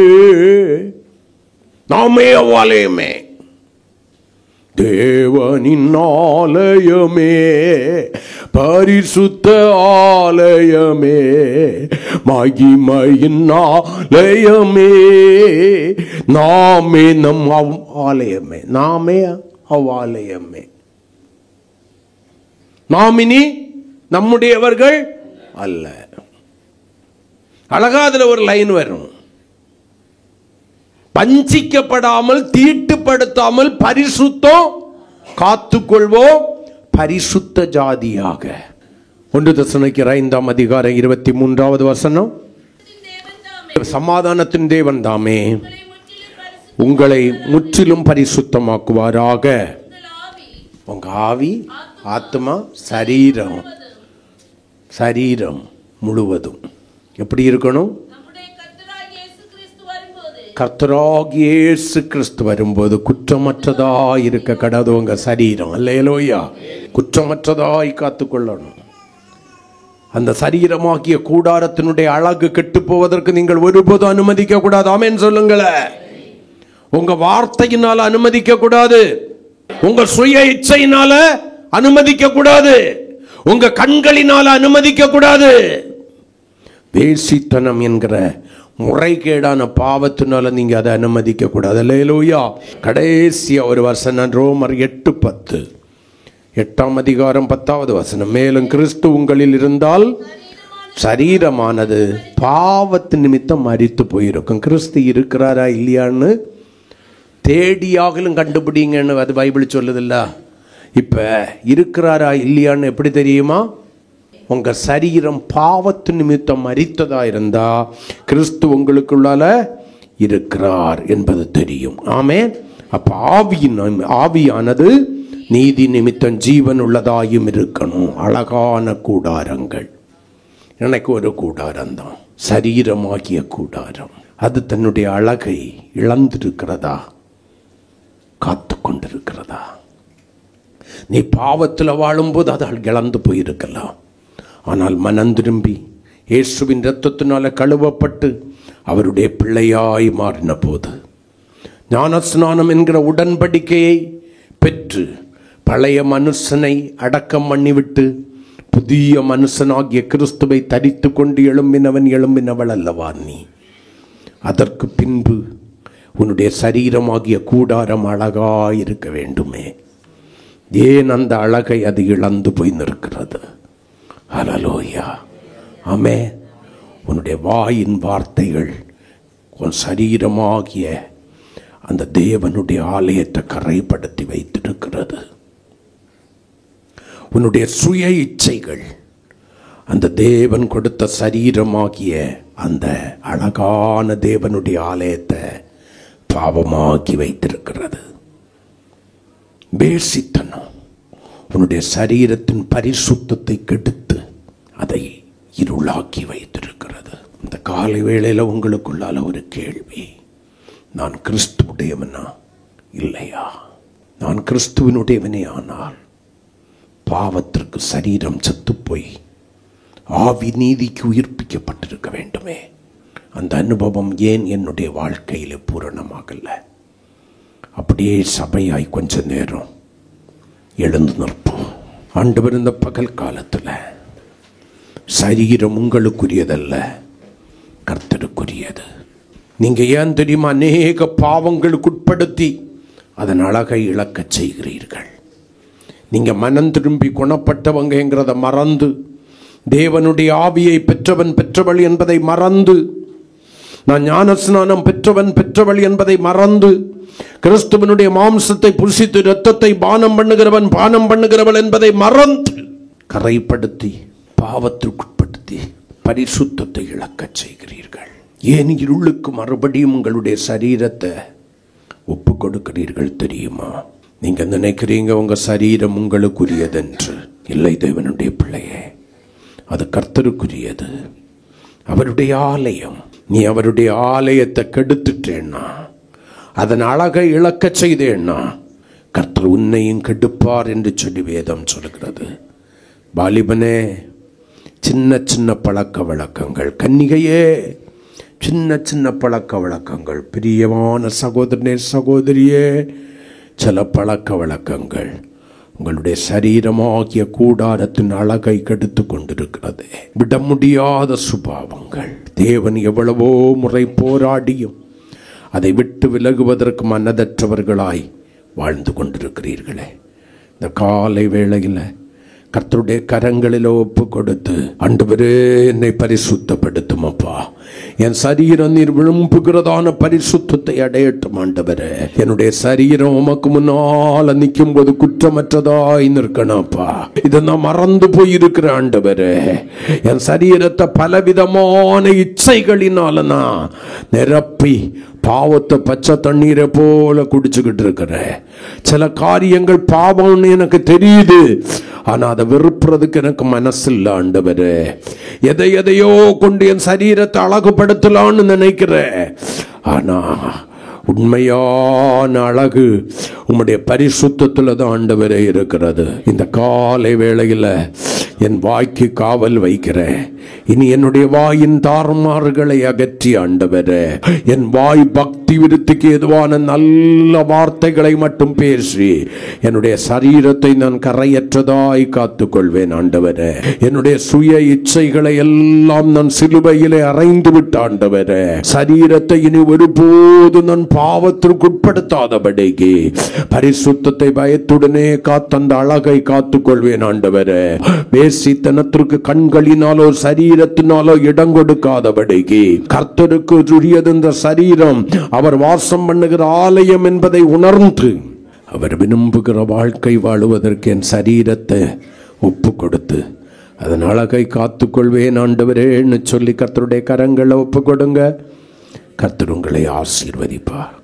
S1: நாமே ஆலயமே, தேவனின் ஆலயமே, பரிசுத்த ஆலயமே, மகிமையின் ஆலயமே, நாமே நம் ஆலயமே, நாமே அவ்வாலயமே. நாமினி நம்முடையவர்கள் அல்ல. அழகா அதுல ஒரு லைன் வரும், பஞ்சிக்கப்படாமல் தீட்டுப்படுத்தாமல் பரிசுத்தம் காத்துக்கொள்வோம் பரிசுத்த ஜாதியாக. 1 தெசலோனிக்கேயர் 5:23 சமாதானத்தின் தேவன் தாமே உங்களை முற்றிலும் பரிசுத்தமாக்குவாராக. உங்க ஆவி, ஆத்மா, சரீரம் முழுவதும் எப்படி இருக்கணும்? கர்த்தராகிய இயேசு கிறிஸ்து வரும்போது குற்றமற்றதாய் இருக்க கடவுது உங்க சரீரம். அல்லேலூயா. குற்றமற்றதாய் காத்துக்கொள்ளணும். அந்த சரீரமாகிய கூடாரத்தினுடைய அழகு கெட்டு போவதற்கு நீங்கள் ஒருபோதும் அனுமதிக்க கூடாது. ஆமென் சொல்லுங்களேன். உங்க வார்த்தையினால அனுமதிக்க கூடாது. உங்க சுய இச்சையினால அனுமதிக்க கூடாது. உங்க கண்களினால அனுமதிக்க கூடாது. வேசித்தனம் என்கிற முறைகேடான பாவத்தினால நீங்க அதை அனுமதிக்க கூடாது. அல்லேலூயா. கடைசியா ஒரு வசனம், ரோமர் 8:10, 8:10. மேலும் கிறிஸ்து உங்களில் இருந்தால் சரீரமானது பாவத்து நிமித்தம் மரித்து போயிருக்கும். கிறிஸ்து இருக்கிறாரா இல்லையான்னு தேடியாகலும் கண்டுபிடிங்கன்னு அது பைபிள் சொல்லுதில்ல. இப்ப இருக்கிறாரா இல்லையான்னு எப்படி தெரியுமா? உங்க சரீரம் பாவத்து நிமித்தம் மரித்ததா இருந்தா கிறிஸ்து உங்களுக்குள்ளால இருக்கிறார் என்பது தெரியும். ஆமென். அப்ப ஆவியானது நீதி நிமித்தம் ஜீவன் உள்ளதாயும் இருக்கணும். அழகான கூடாரங்கள். எனக்கு ஒரு கூடாரம் தான், சரீரமாகிய கூடாரம். அது தன்னுடைய அழகை இழந்திருக்கிறதா, காத்து கொண்டிருக்கிறதா? நீ பாவத்தில் வாழும்போது அது இழந்து போயிருக்கலாம். ஆனால் மனம் திரும்பி இயேசுவின் இரத்தத்தினால கழுவப்பட்டு அவருடைய பிள்ளையாய் மாறின போது, ஞானஸ்நானம் என்கிற உடன்படிக்கையை பெற்று பழைய மனுஷனை அடக்கம் பண்ணிவிட்டு புதிய மனுஷனாகிய கிறிஸ்துவை தரித்து கொண்டு எழும்பினவள் அல்லவா நீ? அதற்கு பின்பு உன்னுடைய சரீரமாகிய கூடாரம் அழகாயிருக்க வேண்டுமே. ஏன் அந்த அழகை அது இழந்து போய் நிற்கிறது? ஹல்லேலூயா. ஆமென். உன்னுடைய வாயின் வார்த்தைகள் உன் சரீரமாகிய அந்த தேவனுடைய ஆலயத்தை கரைப்படுத்தி வைத்திருக்கிறது. உன்னுடைய சுய இச்சைகள் அந்த தேவன் கொடுத்த சரீரமாகிய அந்த அழகான தேவனுடைய ஆலயத்தை பாவமாக்கி வைத்திருக்கிறது. வேசித்தனம் உன்னுடைய சரீரத்தின் பரிசுத்தத்தை கெடுத்து அதை இருளாக்கி வைத்திருக்கிறது. இந்த காலை வேளையில் உங்களுக்குள்ளால ஒரு கேள்வி, நான் கிறிஸ்துவுடையவனா இல்லையா? நான் கிறிஸ்துவனுடையவனே ஆனால் பாவத்திற்கு சரீரம் செத்து போய் ஆவி நீதிக்கு உயிர்ப்பிக்கப்பட்டிருக்க வேண்டுமே. அந்த அனுபவம் ஏன் என்னுடைய வாழ்க்கையில் பூரணமாகல? அப்படியே சபையாய் கொஞ்ச நேரம் எழுந்து நிற்போம். ஆண்டவர், இந்த பகல் காலத்தில் சரீரம் உங்களுக்குரியதல்ல, கர்த்தருக்குரியது. நீங்க ஏன் தெரியுமா அநேக பாவங்களுக்கு உட்படுத்தி அதன் அழகை இழக்கச் செய்கிறீர்கள். நீங்க மனம் திரும்பி குணப்பட்டவங்கிறத மறந்து, தேவனுடைய ஆவியை பெற்றவள் என்பதை மறந்து, நான் ஞானஸ்நானம் பெற்றவள் என்பதை மறந்து, கிறிஸ்துவனுடைய மாம்சத்தை புசித்து இரத்தத்தை பானம் பண்ணுகிறவள் என்பதை மறந்து கரைப்படுத்தி பாவத்திற்குட்படுத்தி பரிசுத்தத்தை இழக்கச் செய்கிறீர்கள். ஏன் இருளுக்கு மறுபடியும் உங்களுடைய சரீரத்தை ஒப்பு கொடுக்கிறீர்கள் தெரியுமா? நீங்க நினைக்கிறீங்க உங்க சரீரம் உங்களுக்குரியதென்று. இல்லை தேவனுடைய பிள்ளையே, அது கர்த்தருக்குரியது, அவருடைய ஆலயம். நீ அவருடைய ஆலயத்தை கெடுத்துட்டேன்னா, அதன் அழகை இழக்கச் செய்தேன்னா, கர்த்தர் உன்னையும் கெடுப்பார் என்று சொல்லி வேதம் சொல்கிறது. வாலிபனே, சின்ன சின்ன பழக்க வழக்கங்கள், கன்னிகையே சின்ன சின்ன பழக்க வழக்கங்கள், பிரியமான சகோதரனே சகோதரியே, சில பழக்க வழக்கங்கள் உங்களுடைய சரீரமாகிய கூடாரத்தின் அழகை கெடுத்து கொண்டிருக்கிறது. விட முடியாத சுபாவங்கள். தேவன் எவ்வளவோ முறை போராடியும் அதை விட்டு விலகுவதற்கு மனதற்றவர்களாய் வாழ்ந்து கொண்டிருக்கிறீர்களே. இந்த காலை வேளையில் கர்த்தருடைய கரங்களில் ஒப்பு கொடுத்து, ஆண்டவரே என்னை பரிசுத்தப்படுத்தும் அப்பா, என் சரீரம் நீர் விரும்புகிறதான பரிசுத்தத்தை அடையட்டும் ஆண்டவரே. என்னுடைய சரீரம் உமக்கு முன்னால நிற்கும் போது குற்றமற்றதாய் நிற்கணும்ப்பா. இதை நான் மறந்து போயிருக்கிற ஆண்டவரே. என் சரீரத்தை பலவிதமான இச்சைகளினால நான் நிரப்பி பாவத்தை பச்சை தண்ணீரை போல குடிச்சுக்கிட்டு இருக்கிறேன். சில காரியங்கள் பாவம்னு எனக்கு தெரியுது, ஆனா அதை வெறுப்புறதுக்கு எனக்கு மனசு இல்லை ஆண்டவரே. எதையோ கொண்டு என் சரீரத்தை அழகுபடுத்தலான்னு நினைக்கிறேன். ஆனா உண்மையான அழகு உம்முடைய பரிசுத்தத்துல தான் ஆண்டவரே இருக்கிறது. இந்த காலை வேளையில என் வாய்க்கு காவல் வைக்கிறேன். இனி என்னுடைய வாயின் தாறுமாறுகளை அகற்றி ஆண்டவரே, என் வாய் பக்தி விருத்திக்கு எதுவான நல்ல வார்த்தைகளை மட்டும் பேசி என்னுடைய சரீரத்தை நான் கரையற்றதாய் காத்துக்கொள்வேன் ஆண்டவரே. என்னுடைய சுய இச்சைகளை எல்லாம் நான் சிலுவையிலே அறைந்து விட்டு ஆண்டவரே, சரீரத்தை இனி ஒருபோது நான் பாவத்திற்கு உட்படுத்தாதபடிக்கு பரிசுத்தத்தை பயத்துடனே காத்தந்த அழகை காத்துக்கொள்வேன் ஆண்டவரே. வேசித்தனத்திற்கு கண்களினாலோ சரீரத்தினாலோ இடம் கொடுக்காதபடிக்கு கர்த்தருக்கு உரியது இந்த சரீரம், அவர் வாசம் பண்ணுகிற ஆலயம் என்பதை உணர்ந்து அவர் விரும்புகிற வாழ்க்கை வாழுவதற்கு என் சரீரத்தை ஒப்பு கொடுத்து அதன் அழகை காத்துக்கொள்வேன் ஆண்டவரேன்னு சொல்லி கர்த்தருடைய கரங்களை ஒப்பு கொடுங்க. கர்த்தர் உங்களை ஆசீர்வதிப்பார்.